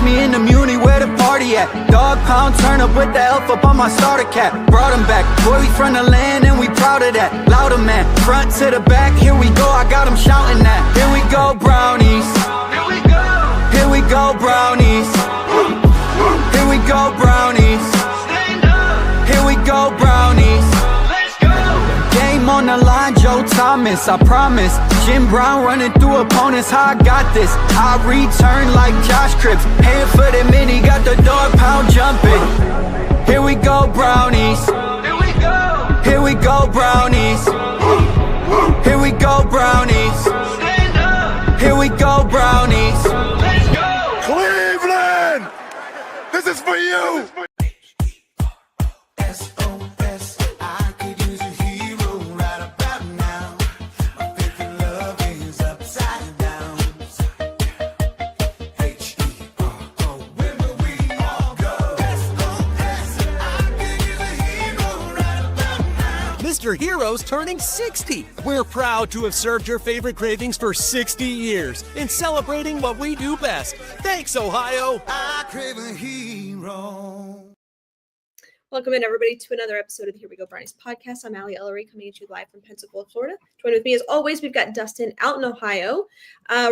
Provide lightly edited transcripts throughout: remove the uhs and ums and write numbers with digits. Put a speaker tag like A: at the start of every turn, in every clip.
A: me in the Muni, where the party at? Dog pound, turn up with the elf up on my starter cap. Brought him back, boy, we from the land and we proud of that. Louder man, front to the back, here we go, I got him shouting that. Here we go, brownies. Here we go. Here we go, brownies. Here we go, brownies. Stand up. Here we go, brownies. Let's go. Game on the line, Joe Thomas, I promise. Jim Brown running through opponents, how I got this. I return like Josh Cripps. Hand for the mini, got the dog pound jumping. Here we go, brownies. Here we go. Here we go, brownies. Here we go, brownies. Stand up. Here we go, brownies. Let's go.
B: Cleveland! This is for you!
C: Mr. Hero's turning 60. We're proud to have served your favorite cravings for 60 years in celebrating what we do best. Thanks, Ohio.
D: I crave a hero.
E: Welcome in, everybody, to another episode of the Here We Go Brownies podcast. I'm Allie Ellery, coming at you live from Pensacola, Florida. Joined with me, as always, we've got Dustin out in Ohio.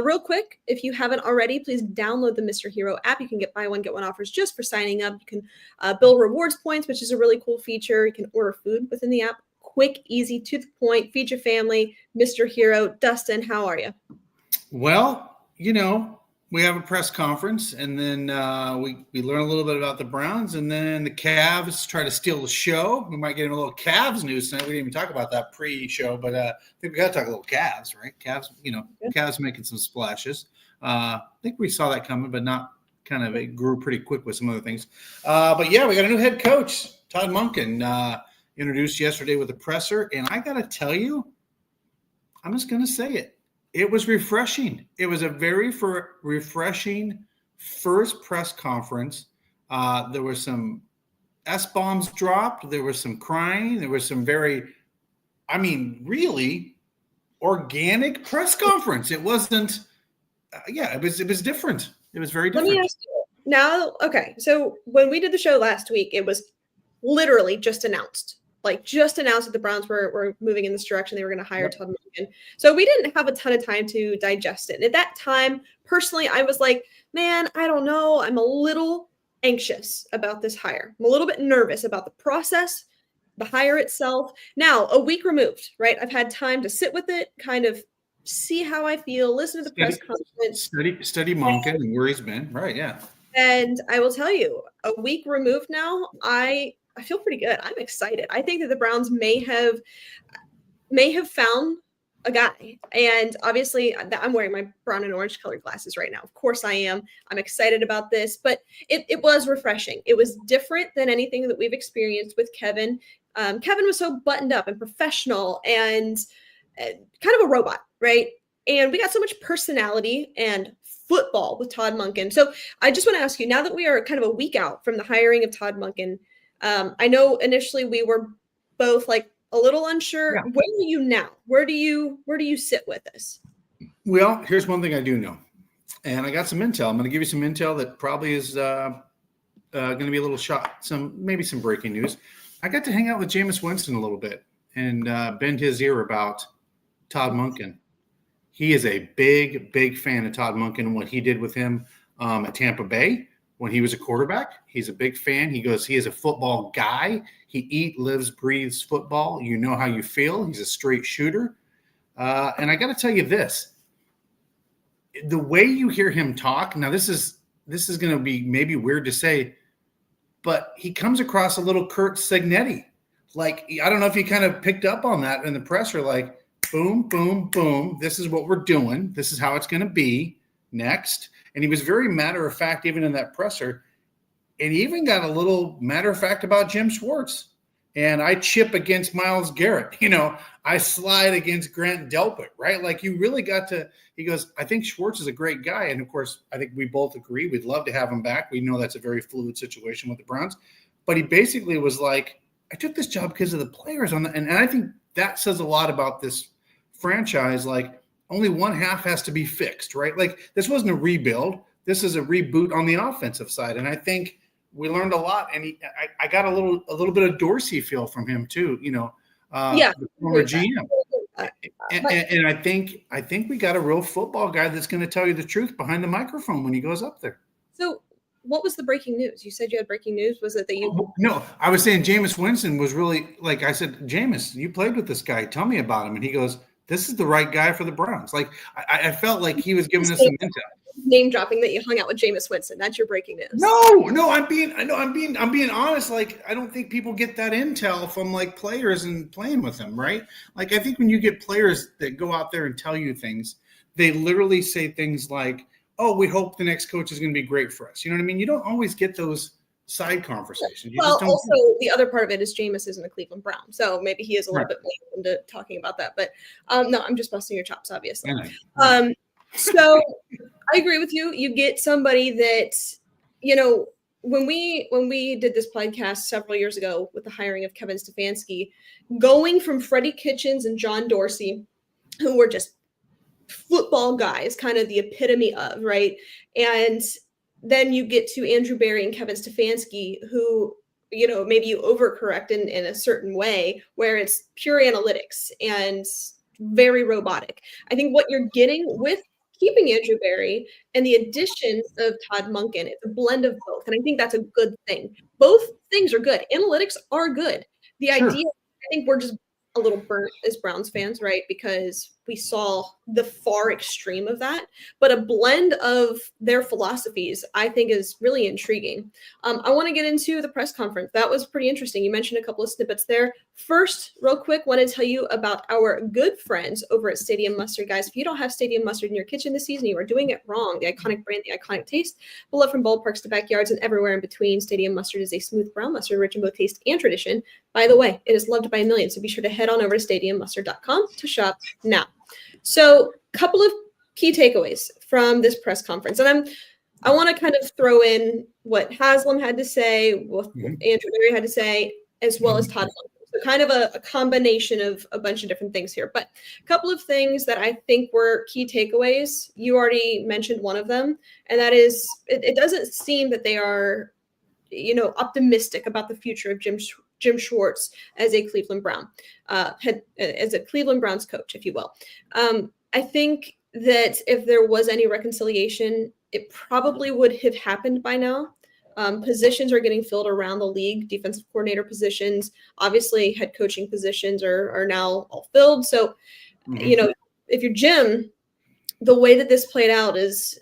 E: Real quick, if you haven't already, please download the Mr. Hero app. You can get buy one, get one offers just for signing up. You can build rewards points, which is a really cool feature. You can order food within the app. Quick, easy, to the point, feed your family. Mr. Hero, Dustin, how are you?
F: Well, you know, we have a press conference, and then we learn a little bit about the Browns, and then the Cavs try to steal the show. We might get in a little Cavs news tonight. We didn't even talk about that pre-show, but I think we got to talk a little Cavs, right? Cavs, you know, Cavs making some splashes. I think we saw that coming, but not kind of, it grew pretty quick with some other things. But yeah, we got a new head coach, Todd Monken, introduced yesterday with the presser, and I got to tell you, I'm just going to say it. It was refreshing. It was a very refreshing first press conference. There were some S-bombs dropped. There was some crying. There was some really organic press conference. It wasn't, it was different. It was very different.
E: Let me ask you now, okay, so when we did the show last week, it was literally just announced. Just announced that the Browns were moving in this direction. They were going to hire Todd Monken. So we didn't have a ton of time to digest it. And at that time, personally, I was like, man, I don't know. I'm a little anxious about this hire. I'm a little bit nervous about the process, the hire itself. Now, a week removed, right? I've had time to sit with it, kind of see how I feel, listen to the press conference.
F: Study Monken and where he's been. Right, yeah.
E: And I will tell you, a week removed now, I feel pretty good. I'm excited. I think that the Browns may have found a guy. And obviously, I'm wearing my brown and orange colored glasses right now. Of course I am. I'm excited about this, but it was refreshing. It was different than anything that we've experienced with Kevin. Kevin was so buttoned up and professional and kind of a robot, right? And we got so much personality and football with Todd Monken. So I just want to ask you, now that we are kind of a week out from the hiring of Todd Monken, I know initially we were both like a little unsure. Yeah. Where are you now? Where do you sit with this?
F: Well, here's one thing I do know, and I got some intel. I'm going to give you some intel that probably is going to be a little shot. Maybe some breaking news. I got to hang out with Jameis Winston a little bit and bend his ear about Todd Monken. He is a big fan of Todd Monken and what he did with him at Tampa Bay. When he was a quarterback, he's a big fan. He goes, he is a football guy. He lives, breathes football. You know how you feel. He's a straight shooter. And I got to tell you this, the way you hear him talk, now this is going to be maybe weird to say, but he comes across a little Kurt Signetti. Like, I don't know if you kind of picked up on that in the presser, like, boom, boom, boom. This is what we're doing. This is how it's going to be next. And he was very matter of fact, even in that presser. And he even got a little matter of fact about Jim Schwartz. And I chip against Myles Garrett. You know, I slide against Grant Delpit, right? Like, you really got to – he goes, I think Schwartz is a great guy. And, of course, I think we both agree. We'd love to have him back. We know that's a very fluid situation with the Browns. But he basically was like, I took this job because of the players on the – and I think that says a lot about this franchise. Like, only one half has to be fixed, right? Like, this wasn't a rebuild. this is a reboot on the offensive side. And I think we learned a lot. And I got a little bit of Dorsey feel from him too, the former GM. And I think we got a real football guy that's going to tell you the truth behind the microphone when he goes up there.
E: So what was the breaking news? You said you had breaking news. Was it that you?
F: No, I was saying Jameis Winston was really, like I said, Jameis, you played with this guy. Tell me about him. And he goes, this is the right guy for the Browns. Like I felt like he was giving us some intel.
E: Name dropping that you hung out with Jameis Winston. That's your breaking news.
F: No, I'm being honest. Like, I don't think people get that intel from like players and playing with them, right? Like, I think when you get players that go out there and tell you things, they literally say things like, "Oh, we hope the next coach is going to be great for us." You know what I mean? You don't always get those side conversations.
E: Well, also the other part of it is Jameis isn't a Cleveland Brown, so maybe he is a little bit late into talking about that. But no, I'm just busting your chops, obviously. So I agree with you. You get somebody that, when we did this podcast several years ago with the hiring of Kevin Stefanski, going from Freddie Kitchens and John Dorsey, who were just football guys, kind of the epitome of, right? And then you get to Andrew Berry and Kevin Stefanski, who, maybe you overcorrect in a certain way where it's pure analytics and very robotic. I think what you're getting with keeping Andrew Berry and the addition of Todd Monken, it's a blend of both. And I think that's a good thing. Both things are good. Analytics are good. The idea, I think we're just a little burnt as Browns fans, right? Because we saw the far extreme of that. But a blend of their philosophies, I think, is really intriguing. I want to get into the press conference. That was pretty interesting. You mentioned a couple of snippets there. First, real quick, want to tell you about our good friends over at Stadium Mustard, guys. If you don't have Stadium Mustard in your kitchen this season, you are doing it wrong. The iconic brand, the iconic taste, beloved from ballparks to backyards and everywhere in between. Stadium Mustard is a smooth brown mustard, rich in both taste and tradition. By the way, it is loved by millions, so be sure to head on over to stadiummustard.com to shop now. So, a couple of key takeaways from this press conference, and I want to kind of throw in what Haslam had to say, what Andrew Berry had to say, as well as Todd Monken. So, kind of a combination of a bunch of different things here. But a couple of things that I think were key takeaways. You already mentioned one of them, and that is it doesn't seem that they are, optimistic about the future of Jim Schwartz as a Cleveland Brown, as a Cleveland Browns coach, if you will. I think that if there was any reconciliation, it probably would have happened by now. Positions are getting filled around the league, defensive coordinator positions, obviously head coaching positions are now all filled. So, if you're Jim, the way that this played out is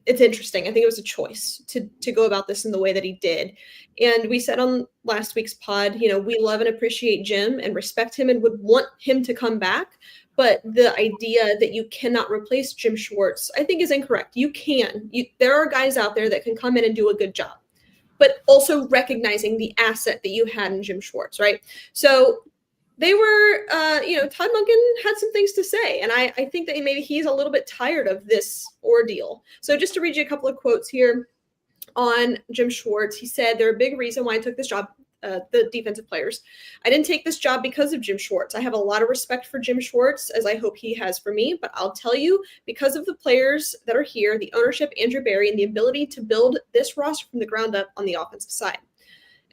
E: it's interesting. I think it was a choice to go about this in the way that he did. And we said on last week's pod, we love and appreciate Jim and respect him and would want him to come back. But the idea that you cannot replace Jim Schwartz, I think, is incorrect. You can. There are guys out there that can come in and do a good job, but also recognizing the asset that you had in Jim Schwartz, right? So they were, Todd Monken had some things to say, and I think that maybe he's a little bit tired of this ordeal. So just to read you a couple of quotes here on Jim Schwartz, he said, "They're a big reason why I took this job, the defensive players. I didn't take this job because of Jim Schwartz. I have a lot of respect for Jim Schwartz, as I hope he has for me, but I'll tell you, because of the players that are here, the ownership, Andrew Berry, and the ability to build this roster from the ground up on the offensive side."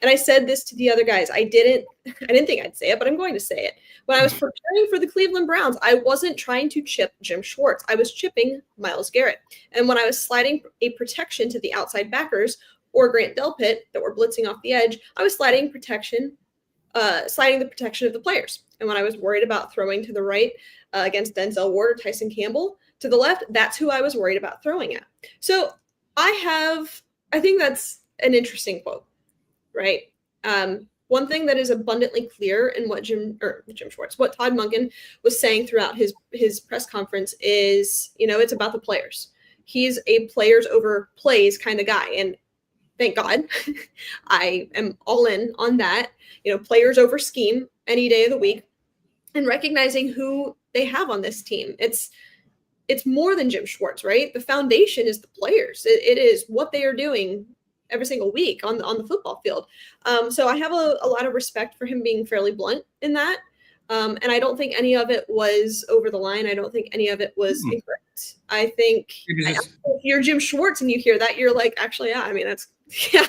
E: And I said this to the other guys. I didn't think I'd say it, but I'm going to say it. When I was preparing for the Cleveland Browns, I wasn't trying to chip Jim Schwartz. I was chipping Myles Garrett. And when I was sliding a protection to the outside backers or Grant Delpit that were blitzing off the edge, I was sliding the protection of the players. And when I was worried about throwing to the right against Denzel Ward or Tyson Campbell, to the left, that's who I was worried about throwing at. So I think that's an interesting quote. Right. One thing that is abundantly clear in what what Todd Monken was saying throughout his press conference is, it's about the players. He's a players over plays kind of guy. And thank God I am all in on that, players over scheme any day of the week, and recognizing who they have on this team. It's more than Jim Schwartz, right? The foundation is the players. It is what they are doing every single week on the football field. So I have a lot of respect for him being fairly blunt in that. And I don't think any of it was over the line. I don't think any of it was incorrect. I think
F: It was
E: if you're Jim Schwartz and you hear that, you're like, actually, yeah, I mean, that's, yeah.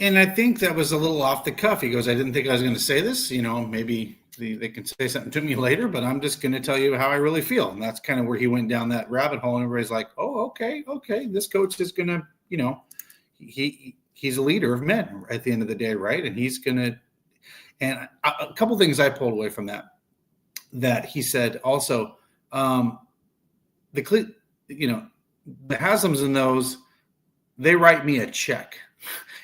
F: And I think that was a little off the cuff. He goes, I didn't think I was going to say this. Maybe they can say something to me later, but I'm just going to tell you how I really feel. And that's kind of where he went down that rabbit hole. And everybody's like, oh, okay. This coach is going to, he's a leader of men at the end of the day, right? And he's going to, and a couple things I pulled away from that he said also, the Haslams and those, they write me a check,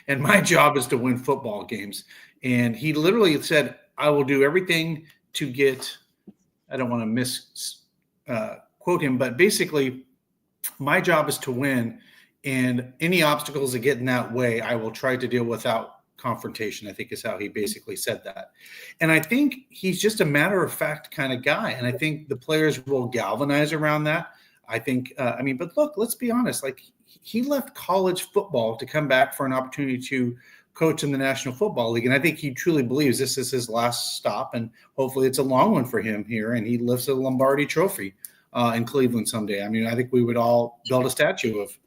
F: and my job is to win football games. And he literally said, I will do everything to get, I don't want to misquote him, but basically my job is to win, and any obstacles that get in that way, I will try to deal without confrontation, I think is how he basically said that. And I think he's just a matter of fact kind of guy. And I think the players will galvanize around that. I think, but look, let's be honest. Like, he left college football to come back for an opportunity to coach in the National Football League. And I think he truly believes this is his last stop, and hopefully it's a long one for him here. And he lifts a Lombardi trophy in Cleveland someday. I mean, I think we would all build a statue of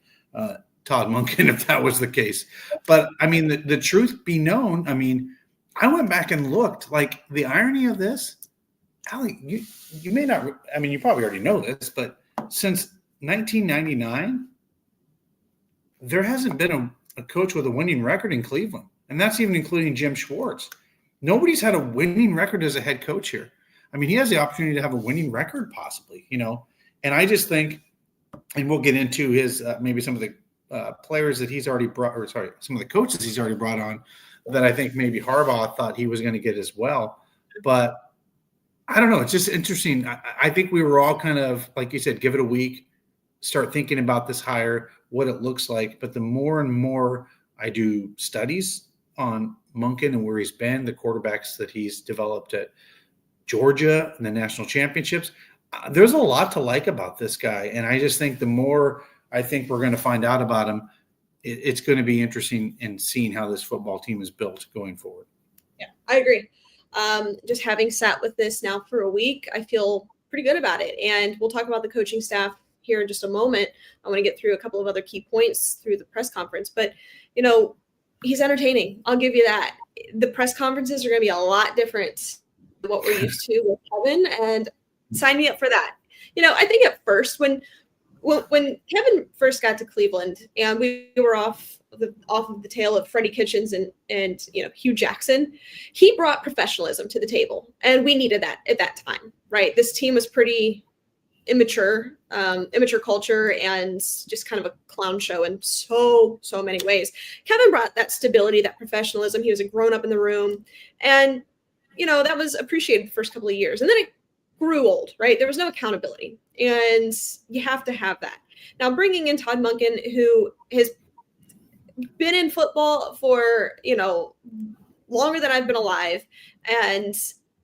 F: Todd Monken if that was the case. But I mean, the truth be known, I mean, I went back and looked, like, the irony of this, Allie, you may not, I mean, you probably already know this, but since 1999, there hasn't been a coach with a winning record in Cleveland. And that's even including Jim Schwartz. Nobody's had a winning record as a head coach here. I mean, he has the opportunity to have a winning record possibly, and I just think, and we'll get into his, maybe some of the players that he's already brought, some of the coaches he's already brought on that I think maybe Harbaugh thought he was going to get as well. But I don't know. It's just interesting. I think we were all kind of, like you said, give it a week, start thinking about this hire, what it looks like. But the more and more I do studies on Monken and where he's been, the quarterbacks that he's developed at Georgia and the national championships, there's a lot to like about this guy. And I just think the more I think we're going to find out about him, it's going to be interesting in seeing how this football team is built going forward.
E: Yeah, I agree. Just having sat with this now for a week, I feel pretty good about it. And we'll talk about the coaching staff here in just a moment. I want to get through a couple of other key points through the press conference, but he's entertaining. I'll give you that. The press conferences are going to be a lot different than what we're used to with Kevin, and sign me up for that. I think at first when Kevin first got to Cleveland and we were off of the tail of Freddie Kitchens and Hugh Jackson, he brought professionalism to the table, and we needed that at that time, right? This team was pretty immature culture and just kind of a clown show in so many ways. Kevin brought that stability, that professionalism. He was a grown up in the room, and that was appreciated the first couple of years, and then it grew old, right? There was no accountability, and you have to have that. Now, bringing in Todd Monken, who has been in football for, longer than I've been alive, and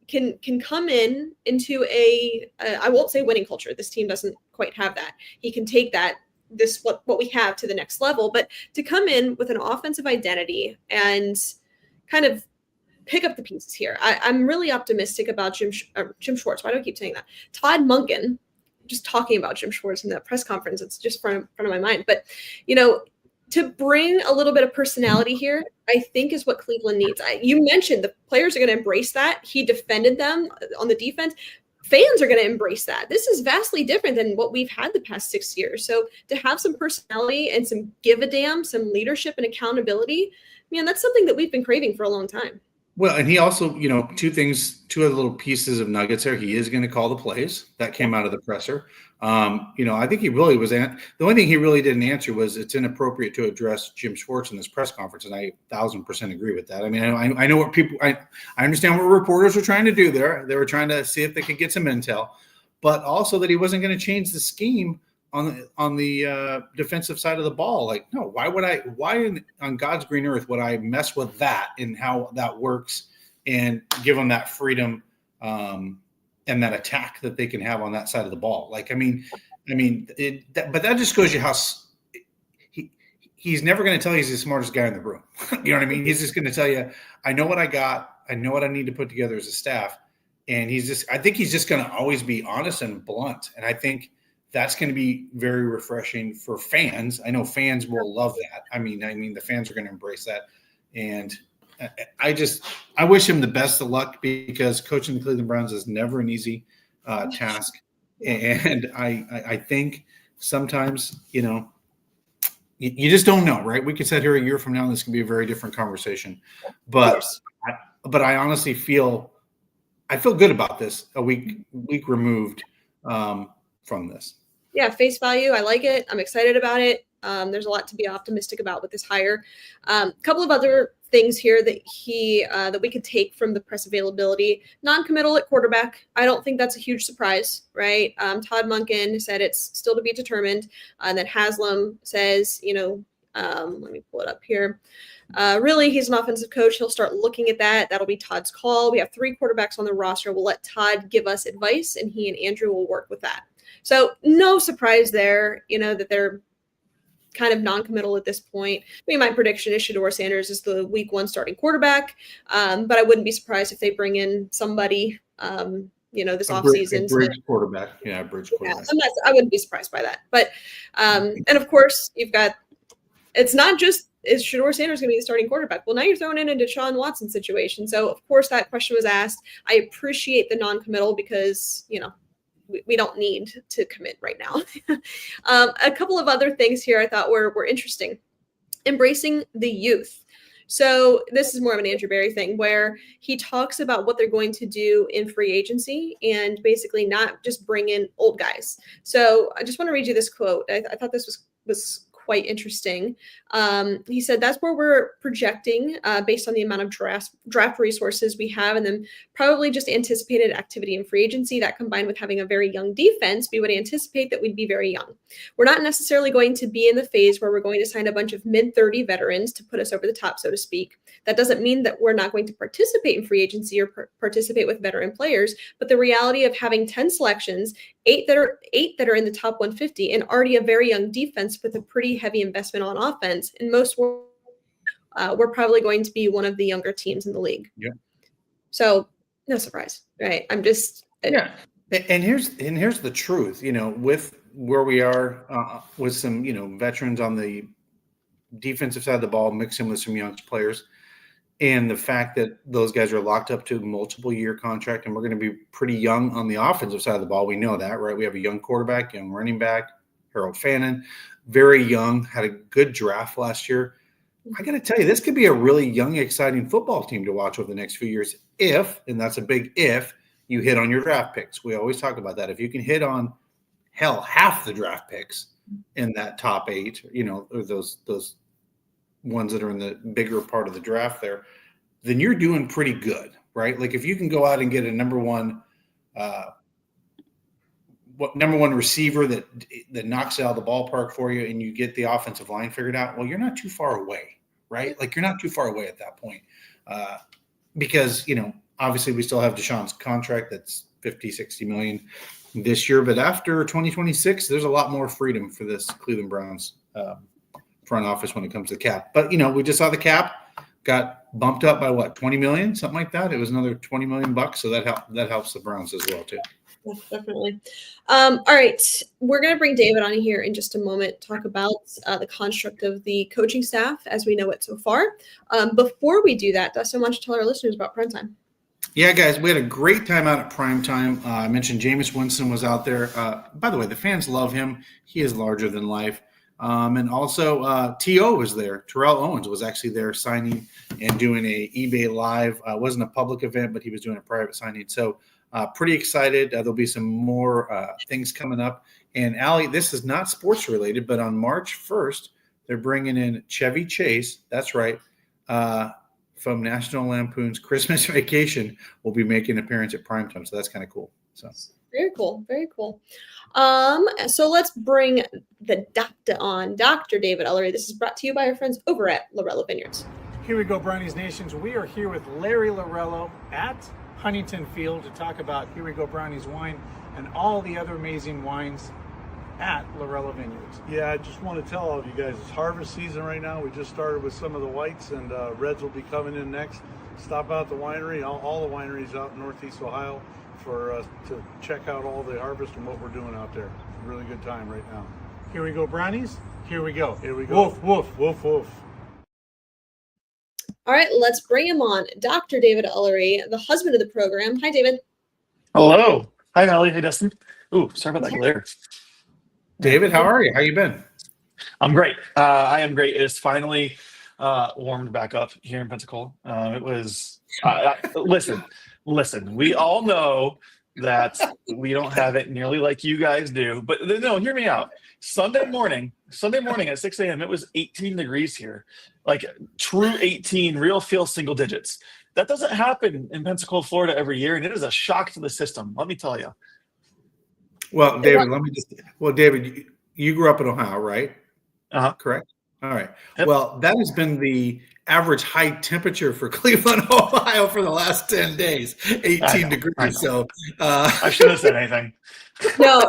E: can come into I won't say winning culture. This team doesn't quite have that. He can take what we have to the next level, but to come in with an offensive identity and kind of pick up the pieces here. I'm really optimistic about Jim Schwartz. Why do I keep saying that? Todd Monken, just talking about Jim Schwartz in that press conference, it's just front of my mind. But, to bring a little bit of personality here, I think is what Cleveland needs. You mentioned the players are going to embrace that. He defended them on the defense. Fans are going to embrace that. This is vastly different than what we've had the past 6 years. So to have some personality and some give a damn, some leadership and accountability, man, that's something that we've been craving for a long time.
F: Well, and he also, two other little pieces of nuggets there. He is going to call the plays. That came out of the presser. I think he really was. The only thing he really didn't answer was it's inappropriate to address Jim Schwartz in this press conference, and I 1,000% agree with that. I mean, I know what people. I understand what reporters were trying to do there. They were trying to see if they could get some intel, but also that he wasn't going to change the scheme on the defensive side of the ball. Like, no, why on God's green earth would I mess with that and how that works and give them that freedom and that attack that they can have on that side of the ball? Like, but that just shows you how he's never going to tell you he's the smartest guy in the room. You know what I mean? He's just going to tell you, I know what I got. I know what I need to put together as a staff. And I think he's just going to always be honest and blunt. And I think that's going to be very refreshing for fans. I know fans will love that. I mean, the fans are going to embrace that. And I wish him the best of luck, because coaching the Cleveland Browns is never an easy task. And I think sometimes, you just don't know, right? We could sit here a year from now and this could be a very different conversation. But I honestly feel good about this a week removed from this.
E: Yeah, face value. I like it. I'm excited about it. There's a lot to be optimistic about with this hire. A couple of other things here that we could take from the press availability. Non-committal at quarterback. I don't think that's a huge surprise, right? Todd Monken said it's still to be determined. And then Haslam says, let me pull it up here. Really, he's an offensive coach. He'll start looking at that. That'll be Todd's call. We have 3 quarterbacks on the roster. We'll let Todd give us advice, and he and Andrew will work with that. So no surprise there, that they're kind of non-committal at this point. My prediction is Shedeur Sanders is the week 1 starting quarterback, but I wouldn't be surprised if they bring in somebody, this offseason.
F: Bridge quarterback. Yeah, bridge quarterback.
E: I wouldn't be surprised by that. But, and of course, it's not just, is Shedeur Sanders going to be the starting quarterback? Well, now you're throwing in a Deshaun Watson situation. So, of course, that question was asked. I appreciate the non-committal because, we don't need to commit right now. A couple of other things here I thought were interesting. Embracing the youth. So this is more of an Andrew Berry thing where he talks about what they're going to do in free agency and basically not just bring in old guys. So I just want to read you this quote. I thought this was quite interesting. He said, that's where we're projecting based on the amount of draft resources we have, and then probably just anticipated activity in free agency that combined with having a very young defense, we would anticipate that we'd be very young. We're not necessarily going to be in the phase where we're going to sign a bunch of mid-30 veterans to put us over the top, so to speak. That doesn't mean that we're not going to participate in free agency or participate with veteran players, but the reality of having 10 selections, eight that are in the top 150, and already a very young defense with a pretty heavy investment on offense, and most we're probably going to be one of the younger teams in the league.
F: Yeah.
E: So no surprise, right? I'm just
F: yeah. And here's the truth. With where we are with some veterans on the defensive side of the ball, mixing with some young players, and the fact that those guys are locked up to a multiple-year contract, and we're going to be pretty young on the offensive side of the ball. We know that, right? We have a young quarterback, young running back, Harold Fannin, very young, had a good draft last year. I got to tell you, this could be a really young, exciting football team to watch over the next few years if, and that's a big if, you hit on your draft picks. We always talk about that. If you can hit on, half the draft picks in that top 8, or those ones that are in the bigger part of the draft there, then you're doing pretty good, right? Like if you can go out and get a number one receiver that knocks it out of the ballpark for you, and you get the offensive line figured out, well, you're not too far away, right? Like you're not too far away at that point because, obviously we still have Deshaun's contract that's $50-60 million this year, but after 2026, there's a lot more freedom for this Cleveland Browns front office when it comes to cap. But, we just saw the cap got bumped up by what, 20 million, something like that. It was another $20 million. So that helps the Browns as well too.
E: Yeah, definitely. All right. We're going to bring David on here in just a moment, talk about the construct of the coaching staff as we know it so far. Before we do that, Dustin, why don't you tell our listeners about Primetime?
F: Yeah, guys, we had a great time out at Primetime. I mentioned Jameis Winston was out there. By the way, the fans love him. He is larger than life. And also T.O. was there. Terrell Owens was actually there signing and doing a eBay Live. It wasn't a public event, but he was doing a private signing. So pretty excited. There'll be some more things coming up. And Allie, this is not sports related, but on March 1st, they're bringing in Chevy Chase. That's right. From National Lampoon's Christmas Vacation will be making an appearance at Primetime. So that's kind of cool. So
E: very cool. Very cool. So let's bring the doctor on, Dr. David Ellery. This is brought to you by our friends over at Lorello Vineyards.
G: Here we go, Brownies Nations. We are here with Larry Lorello at Huntington Field to talk about Here We Go Brownies wine and all the other amazing wines at Lorello Vineyards.
H: Yeah, I just want to tell all of you guys, it's harvest season right now. We just started with some of the whites, and reds will be coming in next.
G: stop out the winery, all the wineries out in Northeast Ohio, to check out all the harvest and what we're doing out there. Really good time right now. Here we go, brownies. Here we go. Here we go. Woof, woof, woof, woof.
E: All right, let's bring him on. Dr. David Ellery, the husband of the program. Hi, David.
H: Hello. Hi, Molly. Hey, Dustin. Ooh, sorry about that glare.
F: David, how are you? How you been?
H: I'm great. I am great. It's finally warmed back up here in Pensacola. It was, listen, we all know that we don't have it nearly like you guys do, but no, hear me out. Sunday morning at 6 a.m., it was 18 degrees here, like true 18, real feel single digits. That doesn't happen in Pensacola, Florida every year, and it is a shock to the system, let me tell you.
F: Well, David, David, you grew up in Ohio, right? Correct? All right.
H: Yep.
F: Well, that has been the average high temperature for Cleveland, Ohio for the last 10 days, 18 degrees. So
H: I shouldn't have said anything.
E: No,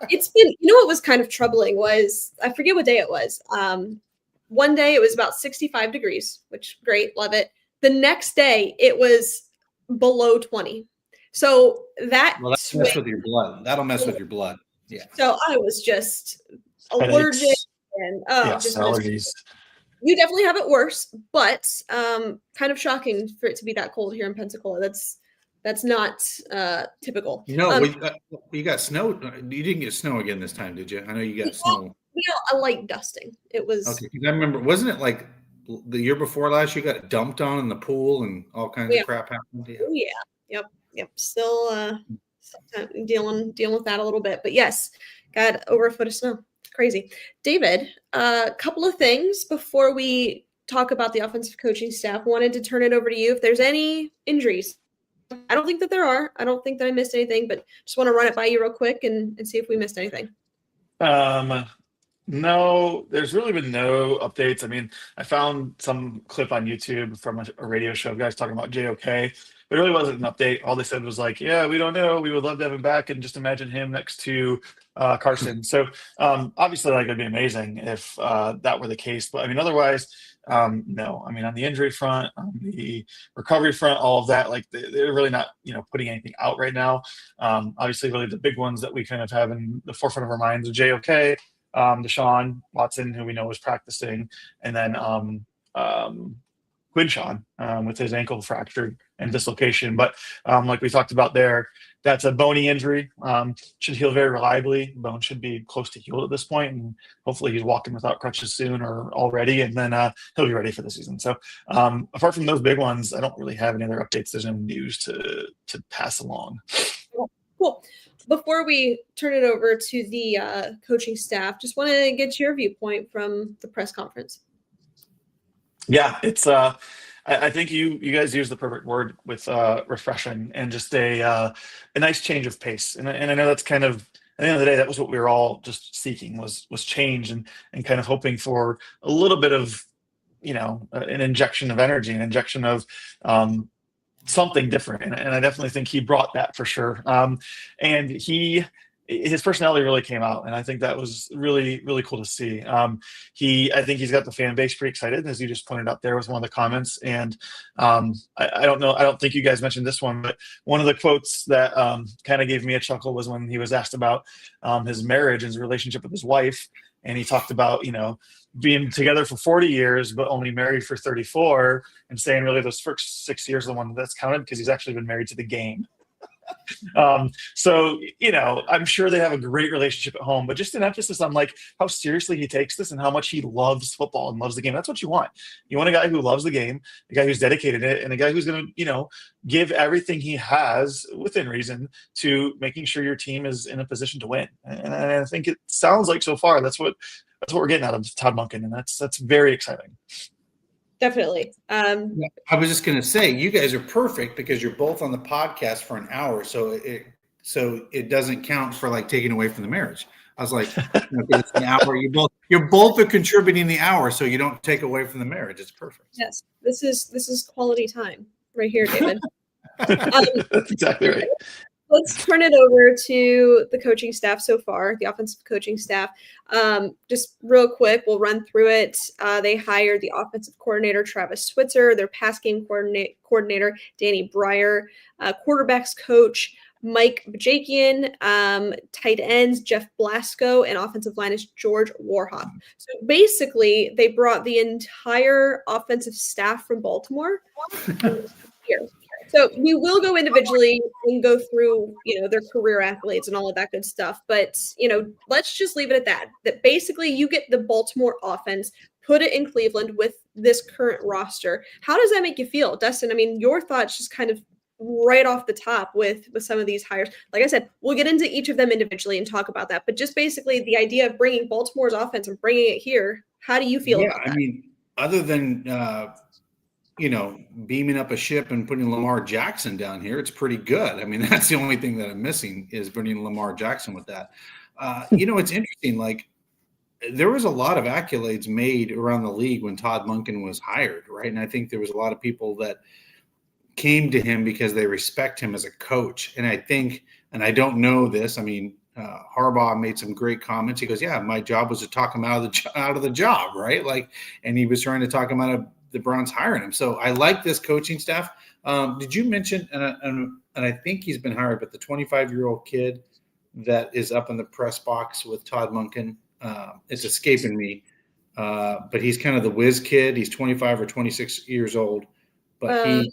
E: it's been, what was kind of troubling was, I forget what day it was. One day it was about 65 degrees, which great, love it. The next day it was below 20. So that'll mess
F: with your blood. That'll mess with your blood. Yeah.
E: So I was just allergic and
H: allergies.
E: You definitely have it worse, but kind of shocking for it to be that cold here in Pensacola. That's not typical.
F: You got snow. You didn't get snow again this time, did you? I know you got snow.
E: A light dusting. It was
F: okay. I remember, wasn't it like the year before last? You got dumped on in the pool and all kinds of crap happened.
E: Yeah. Oh yeah. Yep. Still dealing with that a little bit, but yes, got over a foot of snow. Crazy. David, a couple of things before we talk about the offensive coaching staff. Wanted to turn it over to you. If there's any injuries, I don't think that there are. I don't think that I missed anything, but just want to run it by you real quick and see if we missed anything.
H: No, there's really been no updates. I mean, I found some clip on YouTube from a radio show, guys talking about JOK. But it really wasn't an update. All they said was like, yeah, we don't know. We would love to have him back, and just imagine him next to Carson. So obviously, it'd be amazing if that were the case. But I mean, otherwise, no. I mean, on the injury front, on the recovery front, all of that, they're really not, putting anything out right now. Obviously, really the big ones that we kind of have in the forefront of our minds are JOK, Deshaun Watson, who we know was practicing, and then Quinshawn with his ankle fractured and dislocation. But like we talked about there, that's a bony injury. Should heal very reliably. Bone should be close to healed at this point, and hopefully he's walking without crutches soon or already, and then he'll be ready for the season. So apart from those big ones, I don't really have any other updates. There's no news to pass along.
E: Cool. Before we turn it over to the coaching staff, just want to get your viewpoint from the press conference.
H: Yeah, it's I think you guys used the perfect word with refreshing and just a nice change of pace. And I know that's kind of, at the end of the day, that was what we were all just seeking was change and kind of hoping for a little bit of, an injection of energy, an injection of something different. And I definitely think he brought that for sure. And his personality really came out, and I think that was really, really cool to see. I think he's got the fan base pretty excited, as you just pointed out there was one of the comments. And I don't know, I don't think you guys mentioned this one, but one of the quotes that kind of gave me a chuckle was when he was asked about his marriage and his relationship with his wife. And he talked about, being together for 40 years, but only married for 34, and saying really those first 6 years are the one that's counted because he's actually been married to the game. So, I'm sure they have a great relationship at home, but just an emphasis on how seriously he takes this and how much he loves football and loves the game. That's what you want. You want a guy who loves the game, a guy who's dedicated to it, and a guy who's going to, give everything he has within reason to making sure your team is in a position to win. And I think it sounds like so far that's what we're getting out of Todd Monken, and that's very exciting.
E: Definitely.
F: I was just going to say, you guys are perfect because you're both on the podcast for an hour. So it doesn't count for taking away from the marriage. I was like, it's an hour. You're both are contributing the hour. So you don't take away from the marriage. It's perfect.
E: Yes. This is quality time right here, David.
H: That's exactly right.
E: let's turn it over to the coaching staff so far, the offensive coaching staff. Just real quick, we'll run through it. They hired the offensive coordinator, Travis Switzer, their pass game coordinator, Danny Breyer, quarterbacks coach, Mike Bajakian, tight ends, Jeff Blasco, and offensive line is George Warhop. So basically, they brought the entire offensive staff from Baltimore here. So we will go individually and go through, their career accolades and all of that good stuff. But, let's just leave it at that. That basically you get the Baltimore offense, put it in Cleveland with this current roster. How does that make you feel, Dustin? I mean, your thoughts just kind of right off the top with some of these hires. Like I said, we'll get into each of them individually and talk about that. But just basically the idea of bringing Baltimore's offense and bringing it here, how do you feel about that?
F: I mean, other than beaming up a ship and putting Lamar Jackson down here, it's pretty good. I mean, that's the only thing that I'm missing is bringing Lamar Jackson with that. It's interesting. Like, there was a lot of accolades made around the league when Todd Monken was hired, right? And I think there was a lot of people that came to him because they respect him as a coach. And I think, and I don't know this, I mean, Harbaugh made some great comments. He goes, yeah, my job was to talk him out of the job, right? Like, and he was trying to talk him out of the Browns hiring him. So I like this coaching staff. Did you mention, and I think he's been hired, but the 25-year-old kid that is up in the press box with Todd Monken, it's escaping me, but he's kind of the whiz kid. He's 25 or 26 years old, but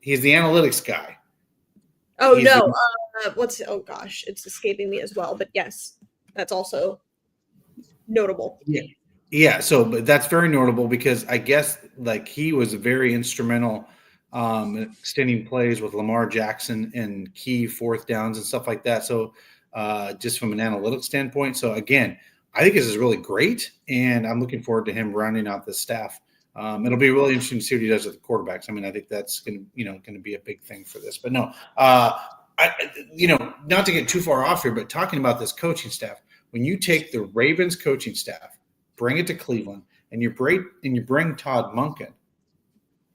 F: he's the analytics guy.
E: Oh, no. Oh gosh, it's escaping me as well. But yes, that's also notable.
F: Yeah. So, but that's very notable because I guess like he was very instrumental extending plays with Lamar Jackson and key fourth downs and stuff like that. So just from an analytics standpoint. So again, I think this is really great, and I'm looking forward to him rounding out the staff. It'll be really interesting to see what he does with the quarterbacks. I mean, I think that's going to be a big thing for this. But no, not to get too far off here, but talking about this coaching staff, when you take the Ravens coaching staff, bring it to Cleveland, and you bring Todd Monken,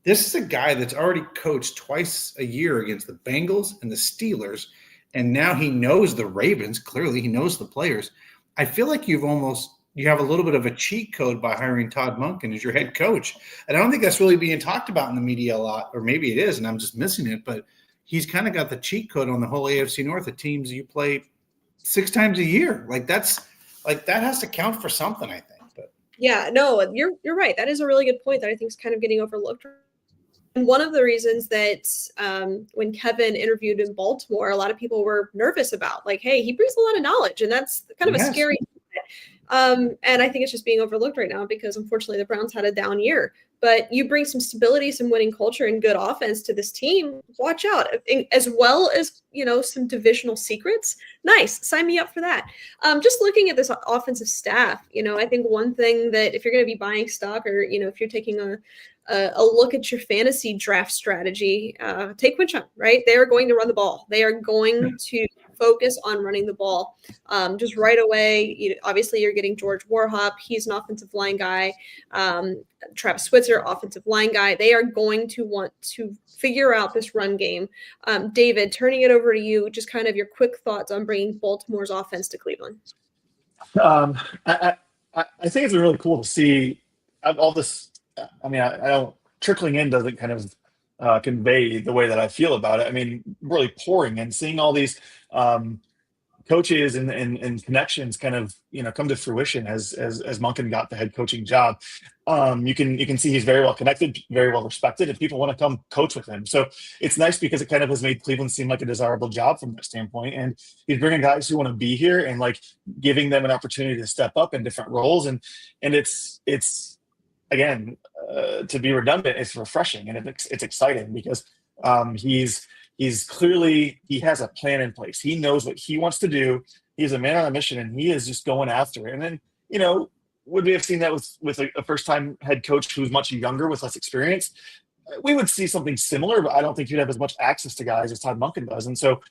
F: this is a guy that's already coached twice a year against the Bengals and the Steelers, and now he knows the Ravens. Clearly, he knows the players. I feel like you have a little bit of a cheat code by hiring Todd Monken as your head coach. And I don't think that's really being talked about in the media a lot, or maybe it is, and I'm just missing it. But he's kind of got the cheat code on the whole AFC North of teams you play 6 times a year. That has to count for something, I think. But
E: yeah, no, you're right. That is a really good point that I think is kind of getting overlooked. And one of the reasons that when Kevin interviewed in Baltimore, a lot of people were nervous about, like, hey, he brings a lot of knowledge, and that's kind of a scary thing. And I think it's just being overlooked right now because unfortunately the Browns had a down year. But you bring some stability, some winning culture, and good offense to this team. Watch out, as well as some divisional secrets. Nice, sign me up for that. Just looking at this offensive staff, I think one thing that if you're going to be buying stock, or if you're taking a look at your fantasy draft strategy, take Winchon, right? They are going to run the ball. They are going to focus on running the ball. Just right away, obviously you're getting George Warhop. He's an offensive line guy. Travis Switzer, offensive line guy. They are going to want to figure out this run game. David, turning it over to you, just kind of your quick thoughts on bringing Baltimore's offense to Cleveland.
H: I think it's really cool to see all this. I mean, I don't, trickling in doesn't kind of convey the way that I feel about it. I mean, really pouring and seeing all these coaches and connections kind of come to fruition as Monken got the head coaching job. You can see he's very well connected, very well respected, and people want to come coach with him. So it's nice because it kind of has made Cleveland seem like a desirable job from that standpoint. And he's bringing guys who want to be here and like giving them an opportunity to step up in different roles. And it's again, to be redundant, it's refreshing and it's exciting because he's clearly, he has a plan in place. He knows what he wants to do. He's a man on a mission and he is just going after it. And then, would we have seen that with a first-time head coach who's much younger with less experience? We would see something similar, but I don't think he'd have as much access to guys as Todd Monken does. And so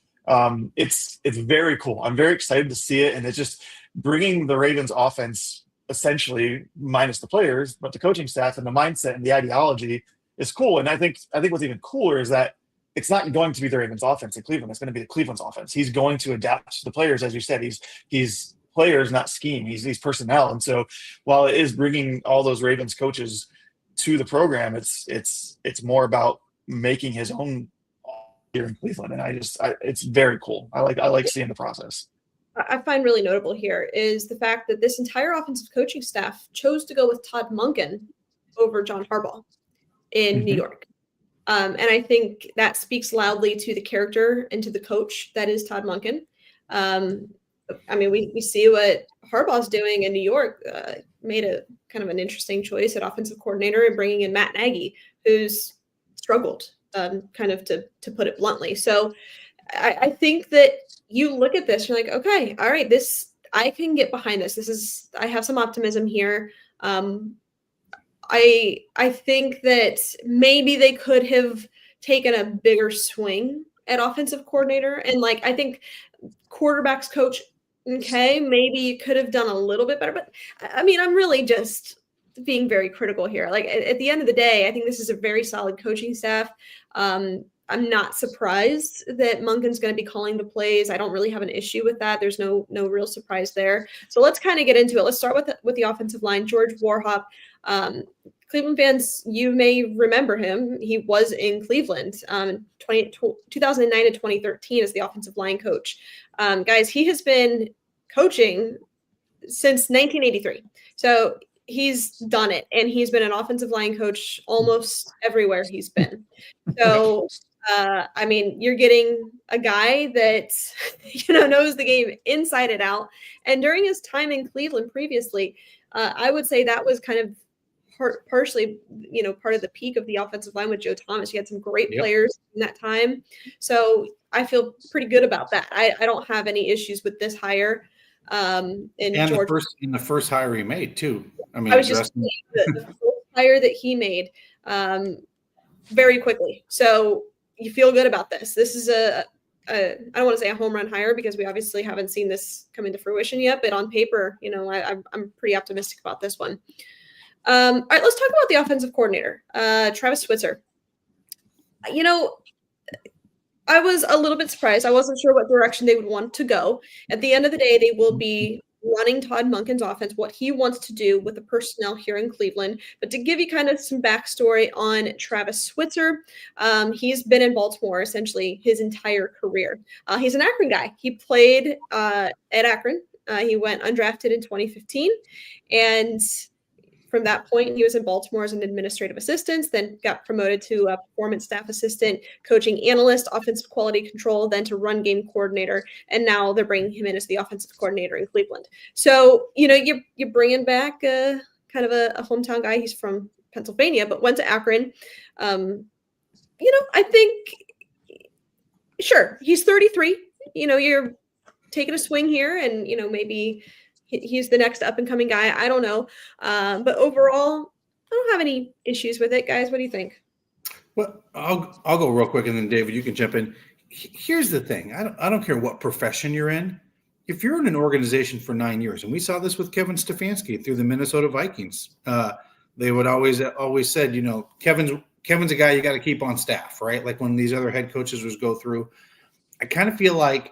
H: it's very cool. I'm very excited to see it. And it's just bringing the Ravens offense essentially minus the players, but the coaching staff and the mindset and the ideology is cool. And I think what's even cooler is that it's not going to be the Ravens offense in Cleveland. It's going to be the Cleveland's offense. He's going to adapt to the players. As you said, he's players, not scheme. He's personnel. And so while it is bringing all those Ravens coaches to the program, it's more about making his own here in Cleveland. And it's very cool. I like seeing the process.
E: I find really notable here is the fact that this entire offensive coaching staff chose to go with Todd Monken over John Harbaugh in New York. And I think that speaks loudly to the character and to the coach that is Todd Monken. I mean, we see what Harbaugh's doing in New York, made a kind of an interesting choice at offensive coordinator and bringing in Matt Nagy, who's struggled, kind of to put it bluntly. So I think that you look at this, you're like, okay, all right, I can get behind this. I have some optimism here. I think that maybe they could have taken a bigger swing at offensive coordinator. And I think quarterbacks coach, okay, maybe you could have done a little bit better. But I mean, I'm really just being very critical here. At the end of the day, I think this is a very solid coaching staff. I'm not surprised that Monken's going to be calling the plays. I don't really have an issue with that. There's no real surprise there. So let's kind of get into it. Let's start with the offensive line. George Warhop. Cleveland fans, you may remember him. He was in Cleveland 2009 to 2013 as the offensive line coach. Guys, he has been coaching since 1983. So he's done it, and he's been an offensive line coach almost everywhere he's been. So, I mean, you're getting a guy that, knows the game inside and out. And during his time in Cleveland previously, I would say that was kind of partially, part of the peak of the offensive line with Joe Thomas. You had some great players in that time. So I feel pretty good about that. I don't have any issues with this hire.
F: The first hire he made too. I mean,
E: I was just saying the first hire that he made very quickly. So you feel good about this. This is I don't want to say a home run hire because we obviously haven't seen this come into fruition yet, but on paper, I'm pretty optimistic about this one. All right, let's talk about the offensive coordinator, Travis Switzer. I was a little bit surprised. I wasn't sure what direction they would want to go. At the end of the day, they will be running Todd Monken's offense, what he wants to do with the personnel here in Cleveland. But to give you kind of some backstory on Travis Switzer, he's been in Baltimore essentially his entire career. He's an Akron guy. He played at Akron. He went undrafted in 2015. And from that point, he was in Baltimore as an administrative assistant, then got promoted to a performance staff assistant, coaching analyst, offensive quality control, then to run game coordinator. And now they're bringing him in as the offensive coordinator in Cleveland. So, you're bringing back kind of a hometown guy. He's from Pennsylvania, but went to Akron. I think, sure, he's 33. You're taking a swing here and, maybe he's the next up and coming guy. I don't know. But overall, I don't have any issues with it. Guys, what do you think?
F: Well, I'll go real quick and then David, you can jump in. Here's the thing. I don't care what profession you're in. If you're in an organization for 9 years, and we saw this with Kevin Stefanski through the Minnesota Vikings, they would always said, Kevin's a guy you got to keep on staff, right? Like when these other head coaches would go through, I kind of feel like,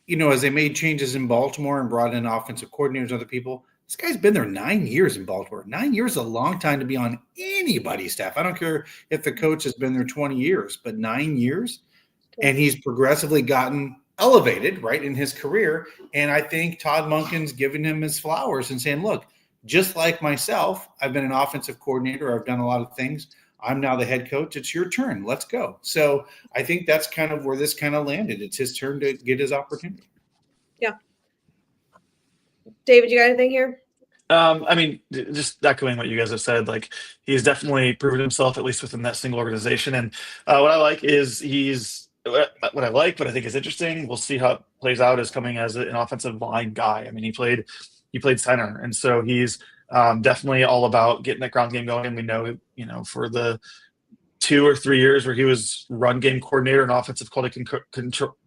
F: as they made changes in Baltimore and brought in offensive coordinators and other people, this guy's been there 9 years in Baltimore. 9 years is a long time to be on anybody's staff. I don't care if the coach has been there 20 years, but 9 years. And he's progressively gotten elevated, right, in his career. And I think Todd Monken's giving him his flowers and saying, look, just like myself, I've been an offensive coordinator. I've done a lot of things. I'm now the head coach. It's your turn. Let's go. So I think that's kind of where this kind of landed. It's his turn to get his opportunity.
E: Yeah. David, you got anything here?
H: I mean, just echoing what you guys have said, he's definitely proven himself, at least within that single organization. And what I like is what I think is interesting. We'll see how it plays out as coming as an offensive line guy. I mean, he played center. And so he's definitely all about getting that ground game going. And we know, for the 2 or 3 years where he was run game coordinator and offensive quality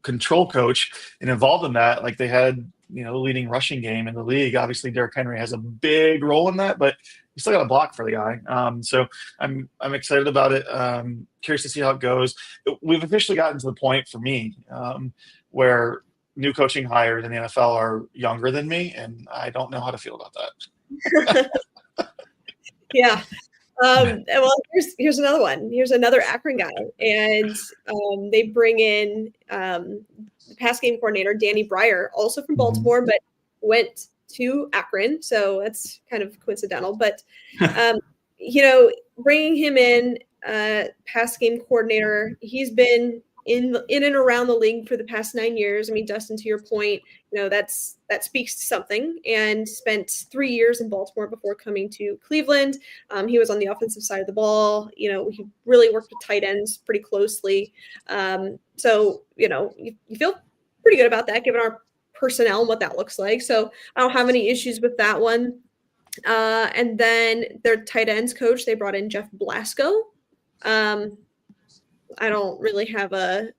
H: control coach and involved in that. Like they had, the leading rushing game in the league. Obviously, Derrick Henry has a big role in that, but you still got a block for the guy. So I'm excited about it. Curious to see how it goes. We've officially gotten to the point for me where new coaching hires in the NFL are younger than me, and I don't know how to feel about that.
E: Yeah. Well, here's another one. Here's another Akron guy, and they bring in the pass game coordinator Danny Breyer, also from Baltimore, but went to Akron, so that's kind of coincidental. But bringing him in, pass game coordinator, he's been in and around the league for the past 9 years. I mean, Dustin, to your point, that speaks to something. And spent 3 years in Baltimore before coming to Cleveland. He was on the offensive side of the ball. He really worked with tight ends pretty closely. So you feel pretty good about that, given our personnel and what that looks like. So I don't have any issues with that one. And then their tight ends coach, they brought in Jeff Blasco. I don't really have a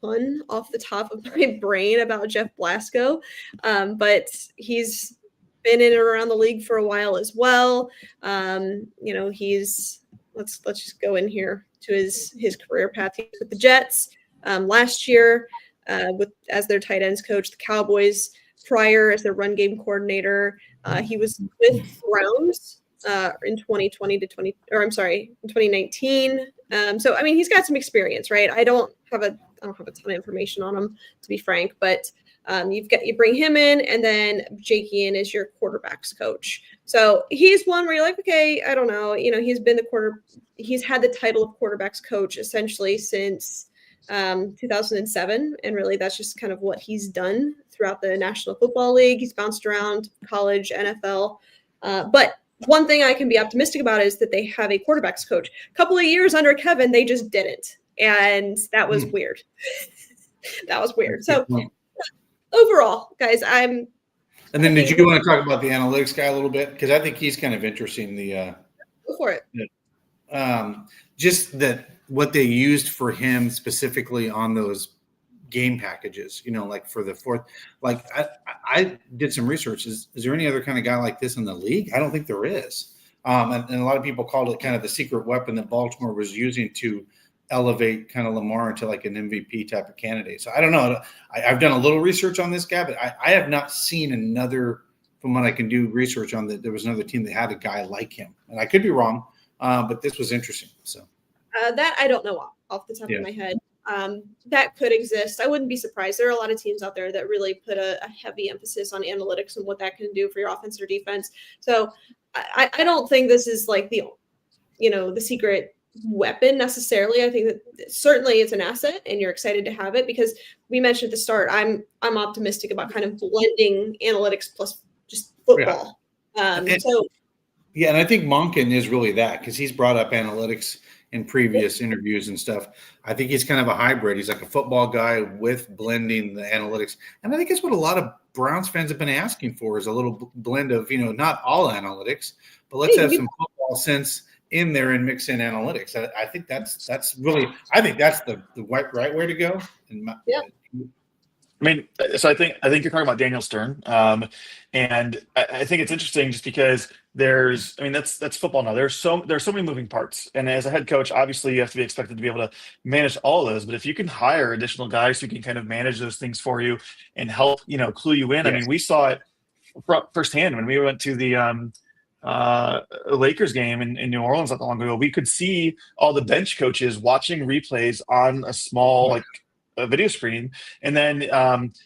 E: ton off the top of my brain about Jeff Blasco, but he's been in and around the league for a while as well. He's let's just go in here to his career path. He was with the Jets last year as their tight ends coach, the Cowboys prior as their run game coordinator. He was with Browns in 2019. So I mean, he's got some experience, right? I don't have a ton of information on him, to be frank, but you bring him in, and then Jake Ian is your quarterbacks coach. So he's one where you're like, okay, I don't know, he's had the title of quarterbacks coach essentially since 2007, and really that's just kind of what he's done throughout the National Football League. He's bounced around college, NFL, but one thing I can be optimistic about is that they have a quarterbacks coach. A couple of years under Kevin, they just didn't. And that was weird. That was weird. So overall, guys, And
F: then did you want to talk about the analytics guy a little bit? Because I think he's kind of interesting.
E: Go for it.
F: Just that what they used for him specifically on those game packages, like for the fourth, like I did some research. Is there any other kind of guy like this in the league? I don't think there is. And a lot of people called it kind of the secret weapon that Baltimore was using to elevate kind of Lamar into like an MVP type of candidate. So I don't know. I've done a little research on this guy, but I have not seen another, from what I can do research on, that there was another team that had a guy like him. And I could be wrong, but this was interesting. So
E: that I don't know off the top of my head. That could exist. I wouldn't be surprised. There are a lot of teams out there that really put a heavy emphasis on analytics and what that can do for your offense or defense. So I don't think this is like the secret weapon necessarily. I think that certainly it's an asset and you're excited to have it, because we mentioned at the start, I'm optimistic about kind of blending analytics plus just football. And
F: I think Monken is really that, because he's brought up analytics in previous interviews and stuff. I think he's kind of a hybrid. He's like a football guy with blending the analytics. And I think it's what a lot of Browns fans have been asking for, is a little blend of, not all analytics, but let's have some football sense in there and mix in analytics. I think that's really, the right way to go.
H: I mean, so I think you're talking about Daniel Stern, and I think it's interesting just because that's football now. There's so many moving parts, and as a head coach, obviously you have to be expected to be able to manage all of those. But if you can hire additional guys who can kind of manage those things for you and help, clue you in. Yes. I mean, we saw it firsthand when we went to the Lakers game in New Orleans not that long ago. We could see all the bench coaches watching replays on a small a video screen, and then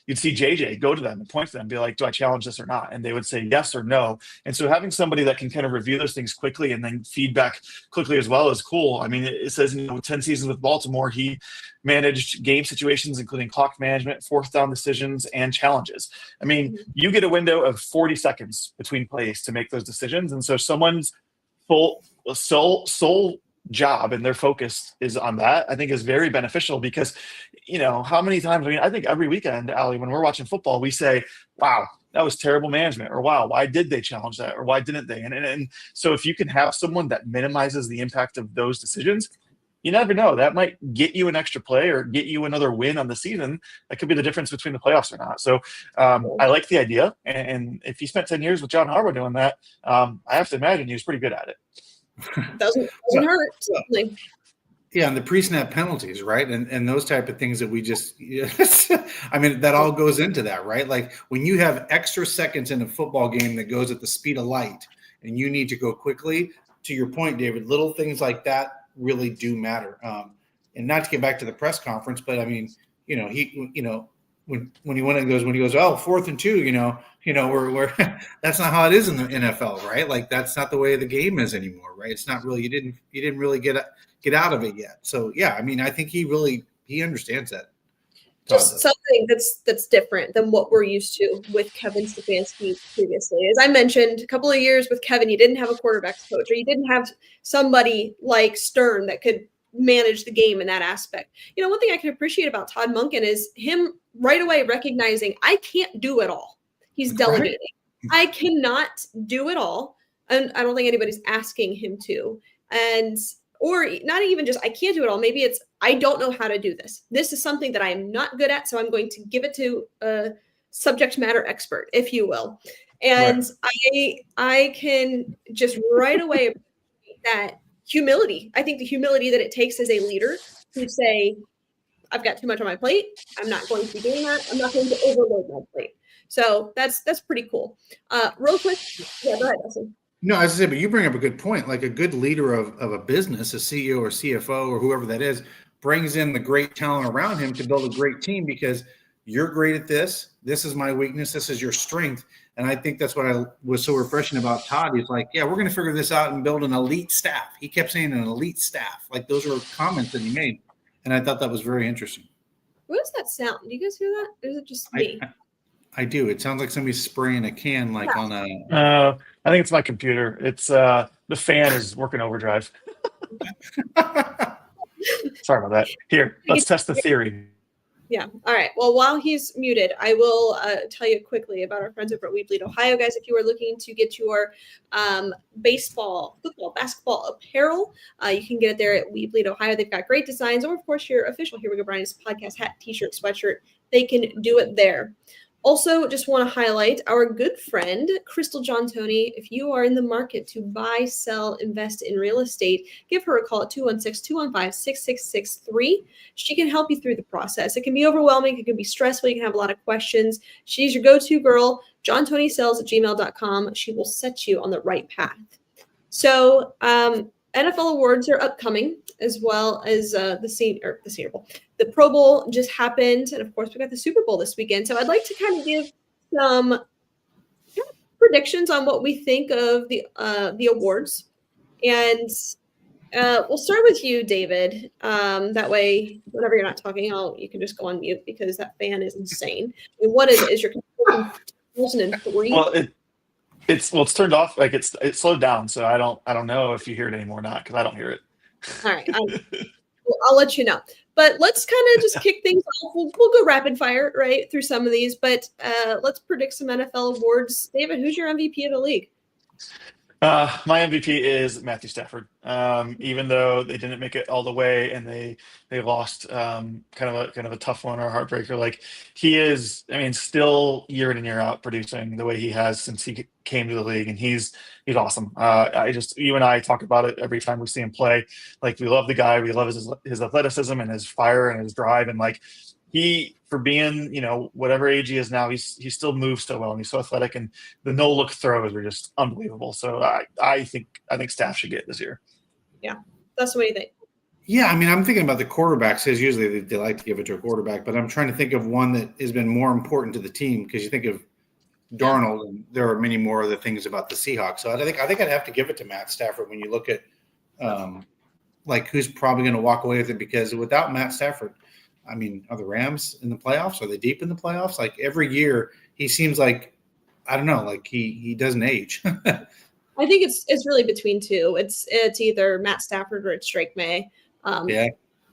H: you'd see JJ go to them and point to them and be like, do I challenge this or not? And they would say yes or no. And so having somebody that can kind of review those things quickly and then feedback quickly as well is cool. I mean, it says 10 seasons with Baltimore, he managed game situations, including clock management, fourth down decisions, and challenges. I mean, you get a window of 40 seconds between plays to make those decisions. And so someone's sole job and their focus is on that, I think is very beneficial, because how many times, I think every weekend, Allie, when we're watching football, we say, wow, that was terrible management, or wow, why did they challenge that, or why didn't they? And so if you can have someone that minimizes the impact of those decisions, you never know. That might get you an extra play or get you another win on the season. That could be the difference between the playoffs or not. So I like the idea. And if he spent 10 years with John Harbaugh doing that, I have to imagine he was pretty good at it.
E: Doesn't hurt. Certainly.
F: Yeah, and the pre-snap penalties, right? And those type of things that we just I mean, that all goes into that, right? Like when you have extra seconds in a football game that goes at the speed of light and you need to go quickly, to your point, David, little things like that really do matter. And not to get back to the press conference, but I mean, when he went and when he goes, oh, 4th and 2, we're that's not how it is in the NFL, right? Like that's not the way the game is anymore, right? It's not really, you didn't really get out of it yet. So yeah, I mean, I think he understands that.
E: Just something that's different than what we're used to with Kevin Stefanski previously. As I mentioned, a couple of years with Kevin, you didn't have a quarterbacks coach, or you didn't have somebody like Stern that could manage the game in that aspect. One thing I can appreciate about Todd Monken is him right away recognizing I can't do it all. He's delegating. I cannot do it all. And I don't think anybody's asking him to. Or not even just I can't do it all. Maybe it's I don't know how to do this. This is something that I am not good at, so I'm going to give it to a subject matter expert, if you will. And right. I can just right away appreciate that humility. I think the humility that it takes as a leader to say, I've got too much on my plate. I'm not going to be doing that. I'm not going to overload my plate. So that's pretty cool. Real quick, yeah, go ahead, Dustin.
F: No, as I said, but you bring up a good point. Like a good leader of a business, a CEO or CFO or whoever that is, brings in the great talent around him to build a great team because you're great at this. This is my weakness. This is your strength. And I think that's what was so refreshing about Todd. He's like, yeah, we're going to figure this out and build an elite staff. He kept saying an elite staff. Like those were comments that he made. And I thought that was very interesting.
E: What does that sound? Do you guys hear that? Or is it just me?
F: I do. It sounds like somebody's spraying a can on a.
H: I think it's my computer. It's the fan is working overdrive. Sorry about that. Here, let's test the theory.
E: Yeah. All right. Well, while he's muted, I will tell you quickly about our friends over at We Bleed Ohio, guys. If you are looking to get your baseball, football, basketball apparel, you can get it there at We Bleed Ohio. They've got great designs, or of course your official Here We Go Brownies podcast hat, t-shirt, sweatshirt. They can do it there. Also, just want to highlight our good friend, Crystal John Tony. If you are in the market to buy, sell, invest in real estate, give her a call at 216-215-6663. She can help you through the process. It can be overwhelming. It can be stressful. You can have a lot of questions. She's your go-to girl. JohnTonySells@gmail.com. She will set you on the right path. So NFL awards are upcoming, as well as the Senior Bowl. The Pro Bowl just happened, and of course, we got the Super Bowl this weekend. So I'd like to kind of give some predictions on what we think of the awards, and we'll start with you, David. That way, whenever you're not talking, you can just go on mute because that fan is insane. I mean, what is your 2003?
H: Well, it's turned off. Like it's slowed down, so I don't know if you hear it anymore or not because I don't hear it.
E: All right, I'll let you know. But let's kind of just kick things off. We'll go rapid fire right through some of these, but let's predict some NFL awards. David, who's your MVP of the league?
H: My MVP is Matthew Stafford. Even though they didn't make it all the way and they lost kind of a tough one or a heartbreaker, like he is, I mean, still year in and year out producing the way he has since he came to the league, and he's awesome. You and I talk about it every time we see him play. Like we love the guy, we love his athleticism and his fire and his drive, and like he, for being, whatever age he is now, he still moves so well and he's so athletic, and the no-look throws are just unbelievable. So I think Staff should get it this year.
E: Yeah. That's what you think.
F: Yeah, I mean, I'm thinking about the quarterbacks, because usually they like to give it to a quarterback, but I'm trying to think of one that has been more important to the team, because you think of Darnold, and there are many more other things about the Seahawks. So I think I'd have to give it to Matt Stafford when you look at like who's probably going to walk away with it, because without Matt Stafford, I mean, are the Rams in the playoffs? Are they deep in the playoffs? Like every year, he seems like, I don't know, like he doesn't age.
E: I think it's really between two. It's either Matt Stafford or it's Drake May.
F: Yeah.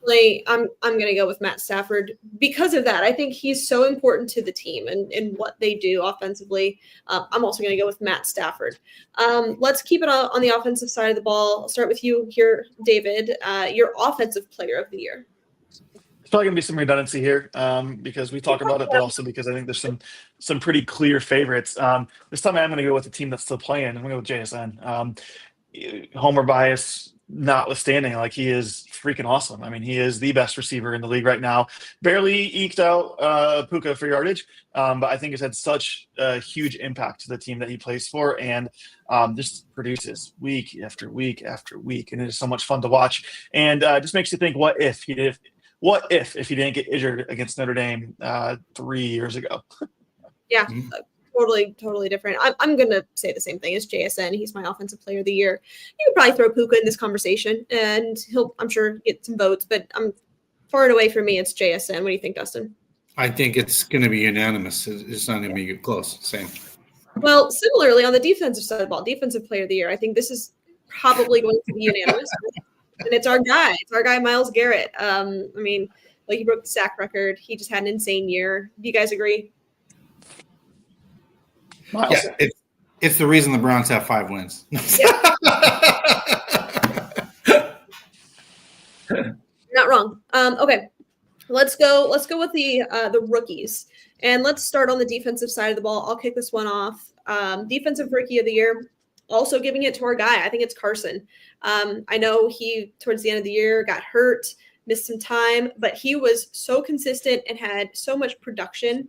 E: I'm going to go with Matt Stafford because of that. I think he's so important to the team and what they do offensively. I'm also going to go with Matt Stafford. Let's keep it on the offensive side of the ball. I'll start with you here, David. Your offensive player of the year.
H: There's probably gonna be some redundancy here because we talk about it, but also because I think there's some pretty clear favorites. This time I'm going to go with the team that's still playing. I'm going to go with JSN. Homer bias notwithstanding, like he is freaking awesome. I mean, he is the best receiver in the league right now. Barely eked out Puka for yardage, but I think has had such a huge impact to the team that he plays for, and just produces week after week after week, and it is so much fun to watch. And just makes you think, what if he didn't get injured against Notre Dame 3 years ago?
E: Yeah. Totally different. I'm going to say the same thing as JSN. He's my offensive player of the year. You could probably throw Puka in this conversation, and he'll, I'm sure, get some votes, but I'm far and away for me, it's JSN. What do you think, Dustin?
F: I think it's going to be unanimous. It's not going to be close. Same.
E: Well, similarly, on the defensive side of the ball, defensive player of the year, I think this is probably going to be unanimous. And it's our guy. It's our guy, Myles Garrett. I mean, like, he broke the sack record. He just had an insane year. Do you guys agree?
F: Yeah, it's the reason the Browns have 5 wins.
E: Not wrong. Okay, let's go with the rookies, and let's start on the defensive side of the ball. I'll kick this one off. Defensive rookie of the year, also giving it to our guy. I think it's Carson. I know he towards the end of the year got hurt, missed some time, but he was so consistent and had so much production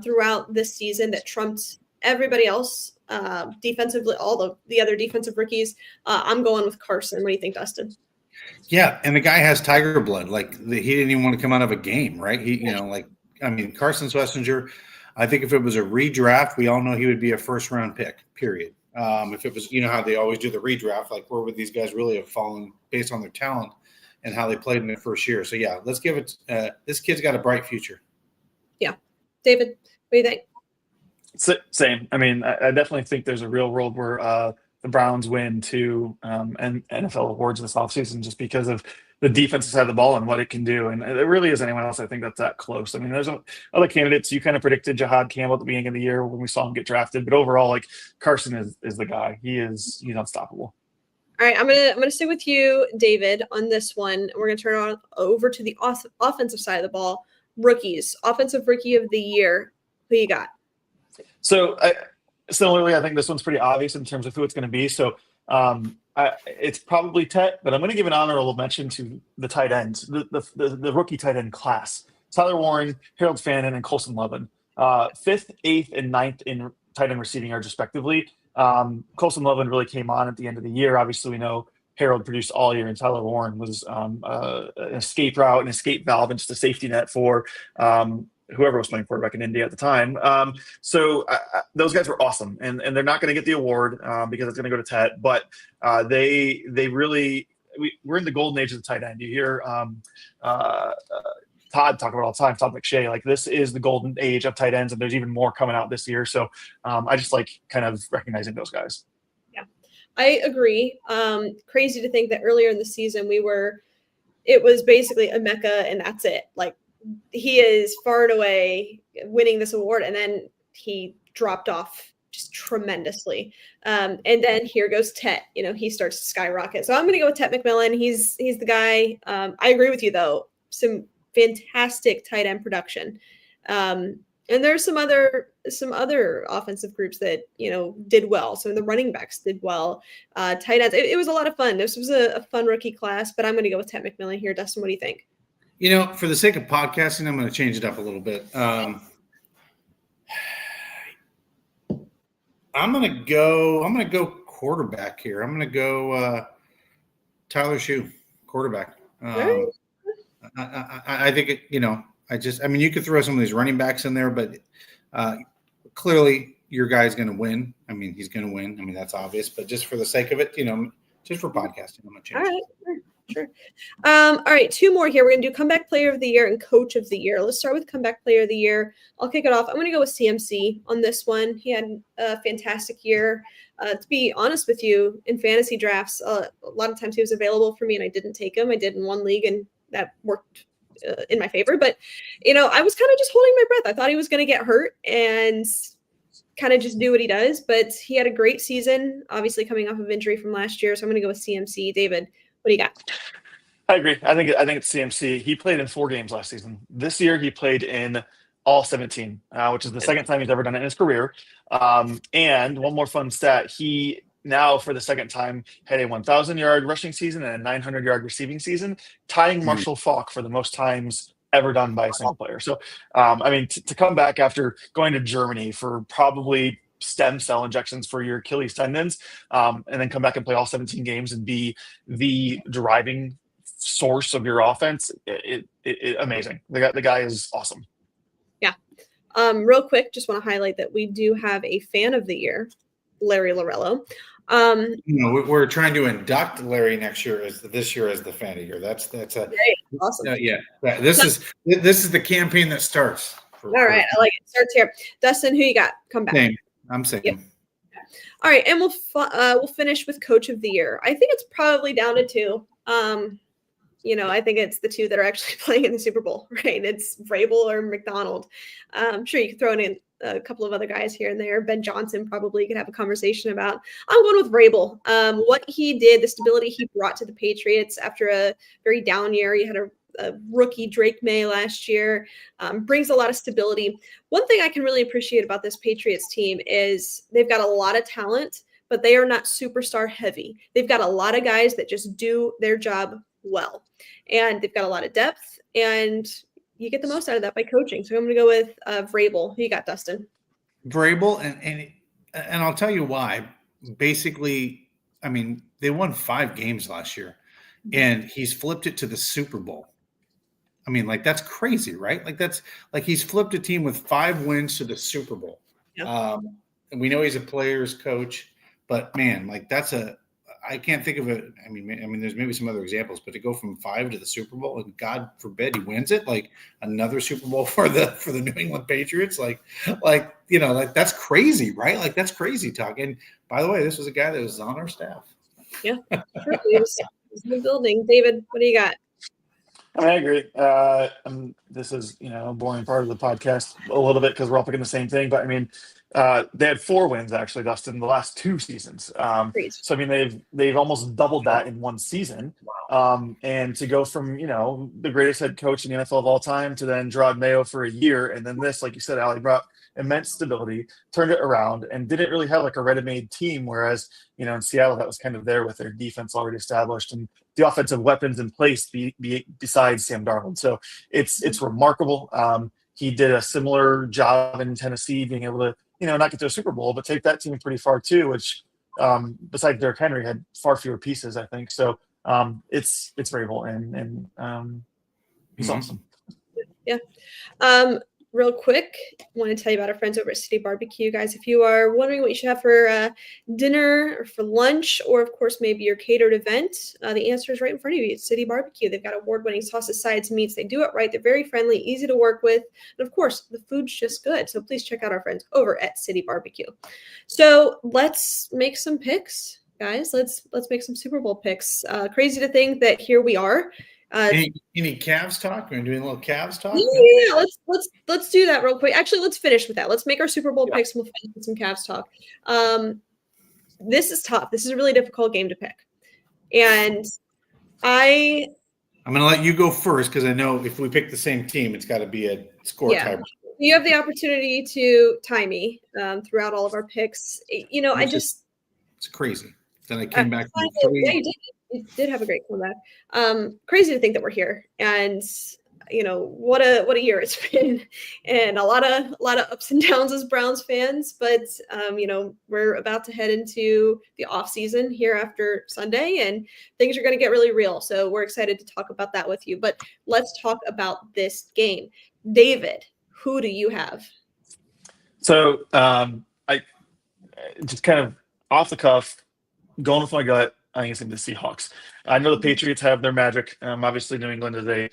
E: throughout this season that trumped everybody else defensively, all the other defensive rookies. I'm going with Carson. What do you think, Dustin?
F: Yeah, and the guy has tiger blood. Like, he didn't even want to come out of a game, right? Carson Swessinger, I think if it was a redraft, we all know he would be a first-round pick, period. If it was, how they always do the redraft, like, where would these guys really have fallen based on their talent and how they played in their first year? So, yeah, let's give it this kid's got a bright future.
E: Yeah. David, what do you think?
H: Same. I mean, I definitely think there's a real world where the Browns win 2 and NFL awards this offseason just because of the defensive side of the ball and what it can do. And there really isn't anyone else I think that's that close. I mean, there's other candidates. You kind of predicted Jahad Campbell at the beginning of the year when we saw him get drafted. But overall, like, Carson is the guy. He's unstoppable.
E: All right, I'm gonna stay with you, David, on this one. We're gonna turn it over to the offensive side of the ball. Rookies, offensive rookie of the year. Who you got?
H: So similarly, I think this one's pretty obvious in terms of who it's going to be. So it's probably Tet, but I'm going to give an honorable mention to the tight ends, the rookie tight end class. Tyler Warren, Harold Fannin, and Colson Lovin. 5th, 8th, and 9th in tight end receiving yards, respectively. Colson Lovin really came on at the end of the year. Obviously, we know Harold produced all year, and Tyler Warren was an escape route, an escape valve, and just a safety net for whoever was playing quarterback in India at the time. So those guys were awesome, and they're not going to get the award because it's going to go to Tet, but they really we're in the golden age of the tight end. You hear Todd talk about it all the time, Todd McShay, like, this is the golden age of tight ends, and there's even more coming out this year. So I just like kind of recognizing those guys.
E: Yeah, I agree. Crazy to think that earlier in the season it was basically a Mecca and that's it. Like, he is far and away winning this award, and then he dropped off just tremendously. And then here goes Tet. He starts to skyrocket. So I'm going to go with Tet McMillan. He's the guy. I agree with you, though. Some fantastic tight end production. And there's some other offensive groups that did well. Some of the running backs did well. Tight ends. It was a lot of fun. This was a fun rookie class. But I'm going to go with Tet McMillan here. Dustin, what do you think?
F: For the sake of podcasting, I'm going to change it up a little bit. I'm going to go quarterback here. I'm going to go Tyler Shue, quarterback. I think you could throw some of these running backs in there, but clearly your guy's going to win. I mean, he's going to win. I mean, that's obvious, but just for the sake of it, just for podcasting, I'm going to change it.
E: Sure. All right, 2 more here. We're going to do comeback player of the year and coach of the year. Let's start with comeback player of the year. I'll kick it off. I'm going to go with CMC on this one. He had a fantastic year. To be honest with you, in fantasy drafts, a lot of times he was available for me and I didn't take him. I did in one league and that worked in my favor. But, I was kind of just holding my breath. I thought he was going to get hurt and kind of just do what he does. But he had a great season, obviously coming off of injury from last year. So I'm going to go with CMC. David, what do you got?
H: I agree. I think it's CMC. He played in 4 games last season. This year, he played in all 17, which is the second time he's ever done it in his career. And one more fun stat: he now, for the second time, had a 1,000-yard rushing season and a 900-yard receiving season, tying Marshall Faulk for the most times ever done by a single player. So, to come back after going to Germany for probably stem cell injections for your Achilles tendons, and then come back and play all 17 games and be the driving source of your offense, amazing. The guy is awesome.
E: Yeah. Real quick, just want to highlight that we do have a fan of the year, Larry Lorello.
F: We're trying to induct Larry this year as the fan of the year. That's a
E: great. Awesome.
F: This is the campaign that starts.
E: All right, I like it. Starts here. Dustin, who you got? Come back.
F: Same. I'm saying.
E: Yep. All right, and we'll finish with coach of the year. I think it's probably down to 2. I think it's the 2 that are actually playing in the Super Bowl, right? It's Vrabel or McDonald. I'm sure you could throw in a couple of other guys here and there. Ben Johnson probably could have a conversation about. I'm going with Vrabel. What he did, the stability he brought to the Patriots after a very down year. You had a rookie Drake May last year, brings a lot of stability. One thing I can really appreciate about this Patriots team is they've got a lot of talent, but they are not superstar heavy. They've got a lot of guys that just do their job well, and they've got a lot of depth, and you get the most out of that by coaching. So I'm going to go with Vrabel. Who you got, Dustin?
F: Vrabel, and I'll tell you why. Basically, they won 5 games last year, and he's flipped it to the Super Bowl. That's crazy, right? He's flipped a team with 5 wins to the Super Bowl. Yeah. And we know he's a player's coach, but man, I can't think of it. There's maybe some other examples, but to go from 5 to the Super Bowl, and God forbid he wins it, another Super Bowl for the New England Patriots, that's crazy, right? That's crazy talk. And by the way, this was a guy that was on our staff.
E: Yeah, he was in the building. David, what do you got?
H: I agree. This is, a boring part of the podcast a little bit because we're all picking the same thing. But they had 4 wins actually, Dustin, the last 2 seasons. So they've almost doubled that in one season. And to go from the greatest head coach in the NFL of all time to then Gerard Mayo for a year, and then this, like you said, Ali, brought immense stability, turned it around, and didn't really have a ready-made team. Whereas in Seattle, that was kind of there with their defense already established and the offensive weapons in place besides Sam Darnold. So it's remarkable. He did a similar job in Tennessee, being able to not get to a Super Bowl, but take that team pretty far too, which besides Derrick Henry had far fewer pieces, I think. So it's Vrabel, and he's awesome.
E: Yeah. Real quick, I want to tell you about our friends over at City Barbecue. Guys, if you are wondering what you should have for dinner or for lunch, or of course maybe your catered event, the answer is right in front of you. It's City Barbecue. They've got award-winning sauces, sides, meats. They do it right. They're very friendly, easy to work with, and of course the food's just good. So please check out our friends over at City Barbecue. So let's make some picks, guys. Let's make some Super Bowl picks. Crazy to think that here we are.
F: Any Cavs talk? We're doing a little Cavs talk.
E: Yeah, let's do that real quick. Actually, let's finish with that. Let's make our Super Bowl picks, and we'll finish with some Cavs talk. This is tough. This is a really difficult game to pick, and I'm
F: going to let you go first because I know if we pick the same team, it's got to be a score tie.
E: You have the opportunity to tie me throughout all of our picks. It's crazy.
F: Then I came back.
E: Yeah, you did. You did have a great comeback. Crazy to think that we're here, and what a year it's been, and a lot of ups and downs as Browns fans. But we're about to head into the off season here after Sunday, and things are going to get really real. So we're excited to talk about that with you. But let's talk about this game, David. Who do you have?
H: So I just kind of off the cuff, going with my gut. I think it's going to be the Seahawks. I know the Patriots have their magic. Obviously, New England today,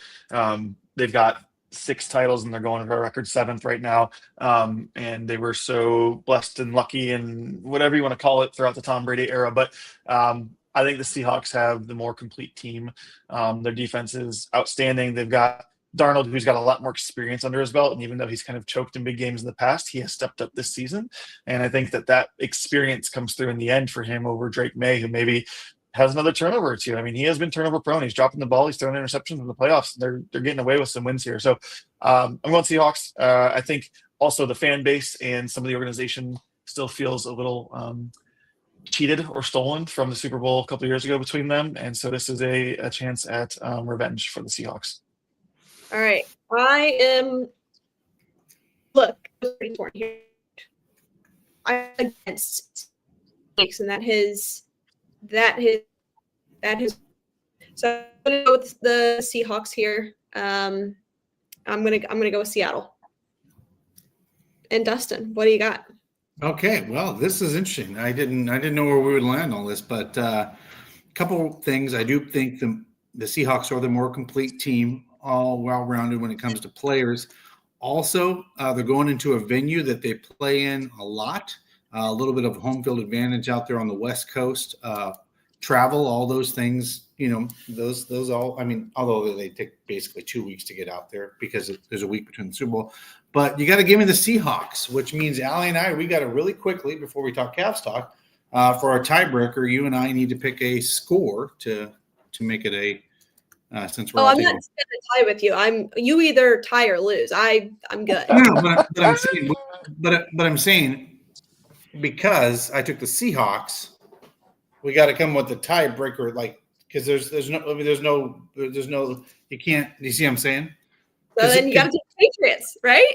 H: they've got 6 titles and they're going for a record 7th right now. And they were so blessed and lucky and whatever you want to call it throughout the Tom Brady era. But I think the Seahawks have the more complete team. Their defense is outstanding. They've got Darnold, who's got a lot more experience under his belt, and even though he's kind of choked in big games in the past, he has stepped up this season. And I think that experience comes through in the end for him over Drake May, who maybe has another turnover or two. I mean, he has been turnover prone. He's dropping the ball. He's throwing interceptions in the playoffs. They're getting away with some wins here. So I'm going Seahawks. I think also the fan base and some of the organization still feels a little cheated or stolen from the Super Bowl a couple of years ago between them. And so this is a chance at revenge for the Seahawks.
E: All right. I am pretty torn here. I'm against Snakes, and that his so I'm gonna go with the Seahawks here. I'm gonna go with Seattle. And Dustin, what do you got?
F: Okay, well, this is interesting. I didn't know where we would land on this, but a couple things. I do think the Seahawks are the more complete team, all well-rounded when it comes to players. Also, they're going into a venue that they play in a lot. A little bit of home field advantage out there on the West Coast. Travel, all those things, those all. I mean, although they take basically 2 weeks to get out there because there's a week between the Super Bowl. But you got to give me the Seahawks, which means Allie and we got to really quickly, before we talk Cavs talk, for our tiebreaker, you and I need to pick a score to make it a since we're.
E: I'm not going to tie with you. You either tie or lose. I'm good.
F: No, but I'm saying because I took the Seahawks, we got to come with the tiebreaker, because there's no you can't. You see what I'm saying?
E: So then you got to take the Patriots, right?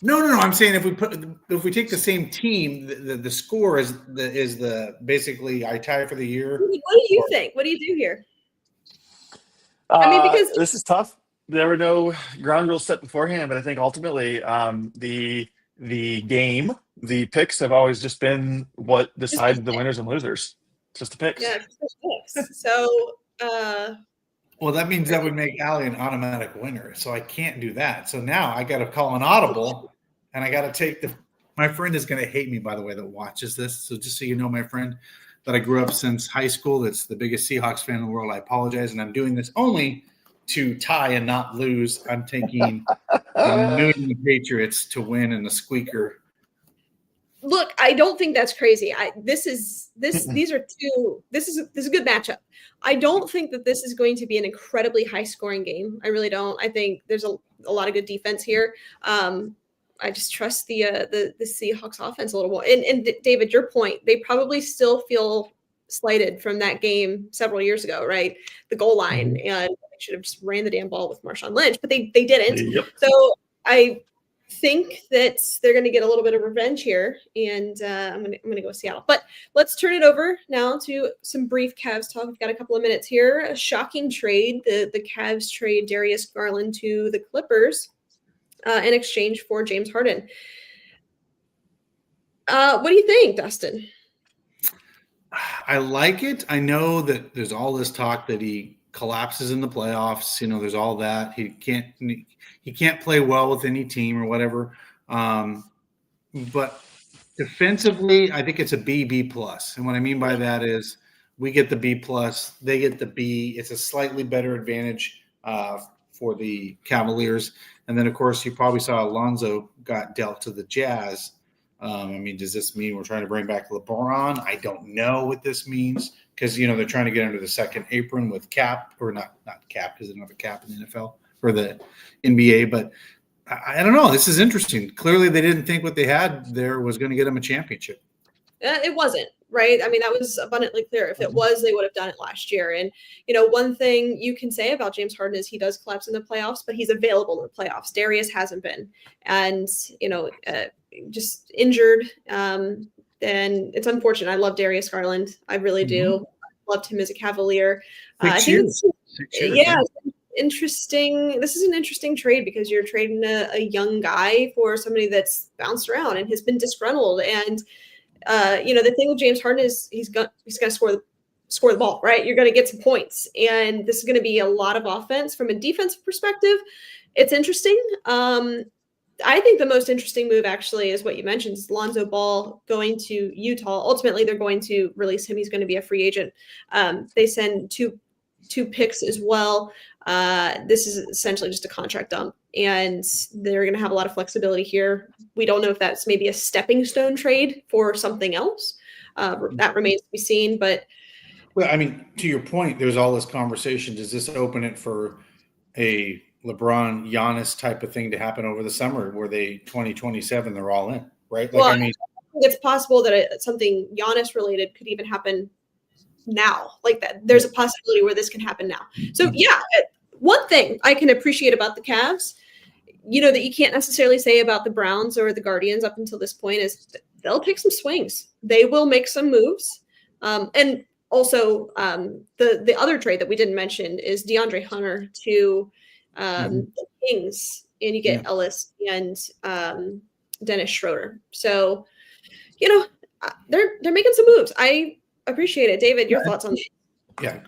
F: No. I'm saying if we take the same team, the score is basically I tie for the year.
E: What do you think? What do you do here? I mean, because
H: this is tough. There were no ground rules set beforehand, but I think ultimately the picks have always just been what decides the winners and losers. Just the picks.
E: Yeah, just picks. So.
F: Well, that means that would make Allie an automatic winner. So I can't do that. So now I got to call an audible, and I got to take my friend is going to hate me, by the way, that watches this. So just so you know, my friend that I grew up since high school, that's the biggest Seahawks fan in the world. I apologize. And I'm doing this only to tie and not lose. I'm taking the New England Patriots to win in the squeaker.
E: Look, I don't think that's crazy. This is a good matchup. I don't think that this is going to be an incredibly high scoring game. I really don't. I think there's a lot of good defense here. I just trust the Seahawks offense a little more. And David, your point, they probably still feel slighted from that game several years ago, right? The goal line, and they should have just ran the damn ball with Marshawn Lynch, but they didn't.
H: Yep.
E: So I think that they're going to get a little bit of revenge here, and I'm going to go Seattle. But let's turn it over now to some brief Cavs talk. We've got a couple of minutes here. A shocking trade. The Cavs trade Darius Garland to the Clippers in exchange for James Harden. What do you think, Dustin?
F: I like it. I know that there's all this talk that he collapses in the playoffs. There's all that. He can't play well with any team or whatever. But defensively, I think it's a B plus. And what I mean by that is we get the B plus, they get the B. It's a slightly better advantage for the Cavaliers. And then, of course, you probably saw Alonzo got dealt to the Jazz. Does this mean we're trying to bring back LeBron? I don't know what this means because, they're trying to get under the second apron with Cap, or not Cap, because they don't have a cap in the NFL or the NBA. But I don't know. This is interesting. Clearly, they didn't think what they had there was going to get them a championship.
E: It wasn't, right? I mean, that was abundantly clear. If it was, they would have done it last year. And, one thing you can say about James Harden is he does collapse in the playoffs, but he's available in the playoffs. Darius hasn't been. And, just injured. And it's unfortunate. I love Darius Garland. I really do. I loved him as a Cavalier. I think it's interesting. This is an interesting trade because you're trading a young guy for somebody that's bounced around and has been disgruntled. And, the thing with James Harden is he's going to score the ball, right? You're going to get some points. And this is going to be a lot of offense from a defensive perspective. It's interesting. I think the most interesting move actually is what you mentioned, is Lonzo Ball going to Utah. Ultimately, they're going to release him. He's going to be a free agent. They send two picks as well. This is essentially just a contract dump, and they're going to have a lot of flexibility here. We don't know if that's maybe a stepping stone trade for something else. That remains to be seen. But
F: well, I mean, to your point, there's all this conversation. Does this open it for a LeBron Giannis type of thing to happen over the summer, where 2027 they're all in, right? Like,
E: well,
F: I mean,
E: it's possible that something Giannis related could even happen now, like that. There's a possibility where this can happen now. So yeah, one thing I can appreciate about the Cavs, that you can't necessarily say about the Browns or the Guardians up until this point, is they'll take some swings. They will make some moves. And also the other trade that we didn't mention is DeAndre Hunter to the Kings, and you get Ellis and Dennis Schroeder. So, they're making some moves. I appreciate it. David, your thoughts on that?
F: Yeah.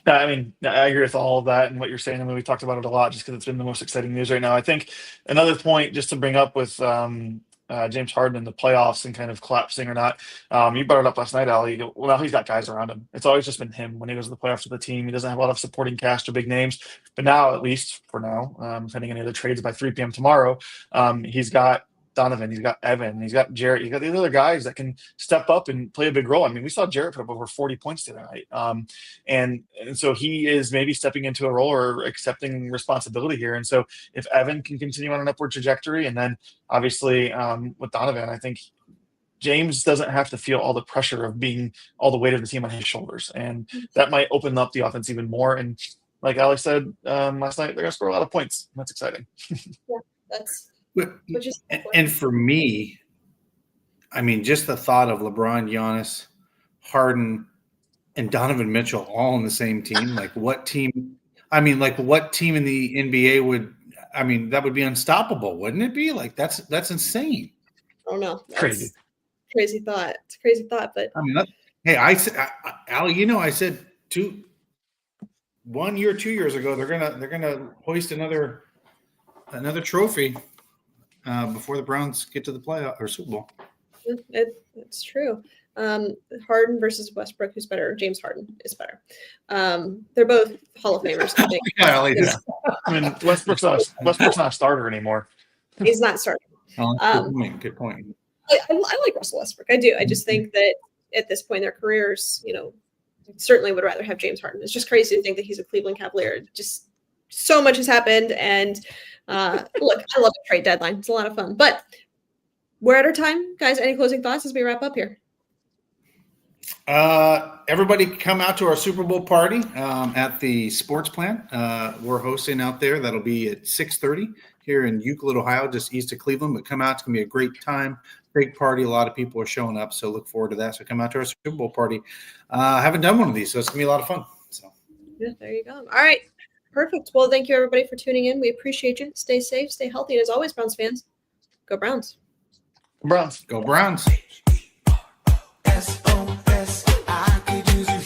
H: I mean, I agree with all of that and what you're saying. I mean, we talked about it a lot just because it's been the most exciting news right now. I think another point just to bring up with James Harden in the playoffs and kind of collapsing or not. You brought it up last night, Ali. Well, now he's got guys around him. It's always just been him when he goes to the playoffs with the team. He doesn't have a lot of supporting cast or big names. But now, at least for now, pending any other trades by 3 p.m. tomorrow, he's got Donovan, he's got Evan, he's got Jarrett, he's got these other guys that can step up and play a big role. I mean, we saw Jarrett put up over 40 points tonight. And so he is maybe stepping into a role or accepting responsibility here. And so if Evan can continue on an upward trajectory, and then obviously with Donovan, I think James doesn't have to feel all the pressure of being all the weight of the team on his shoulders. And that might open up the offense even more. And like Ali said last night, they're going to score a lot of points. That's exciting.
E: Yeah, that's
F: and for me, I mean, just the thought of LeBron, Giannis, Harden, and Donovan Mitchell all on the same team. Like, what team? I mean, like, what team in the NBA would? I mean, that would be unstoppable, wouldn't it be? Like, that's insane.
E: Oh no,
H: Crazy
E: thought. It's a crazy thought, but
F: I mean, hey, I said, Ali, I said 1 year, 2 years ago, they're gonna hoist another trophy before the Browns get to the playoff or Super Bowl.
E: It's true. Harden versus Westbrook, who's better? James Harden is better. They're both Hall of Famers, I think.
H: I mean, Westbrook's not a starter anymore.
E: He's not starting.
F: Good point.
E: I like Russell Westbrook. I do. I just think that at this point in their careers, certainly would rather have James Harden. It's just crazy to think that he's a Cleveland Cavalier. Just so much has happened, and look, I love the trade deadline. It's a lot of fun. But we're at our time, guys. Any closing thoughts as we wrap up here?
F: Everybody come out to our Super Bowl party at the Sports Plant. We're hosting out there. That'll be at 6:30 here in Euclid, Ohio, just east of Cleveland. But come out. It's going to be a great time. Big party. A lot of people are showing up, so look forward to that. So come out to our Super Bowl party. Haven't done one of these, so it's going to be a lot of fun. So
E: yeah, there you go. All right. Perfect. Well, thank you, everybody, for tuning in. We appreciate you. Stay safe, stay healthy. And as always, Browns fans, go Browns.
H: Browns.
F: Go Browns.
D: SOS, I could use you.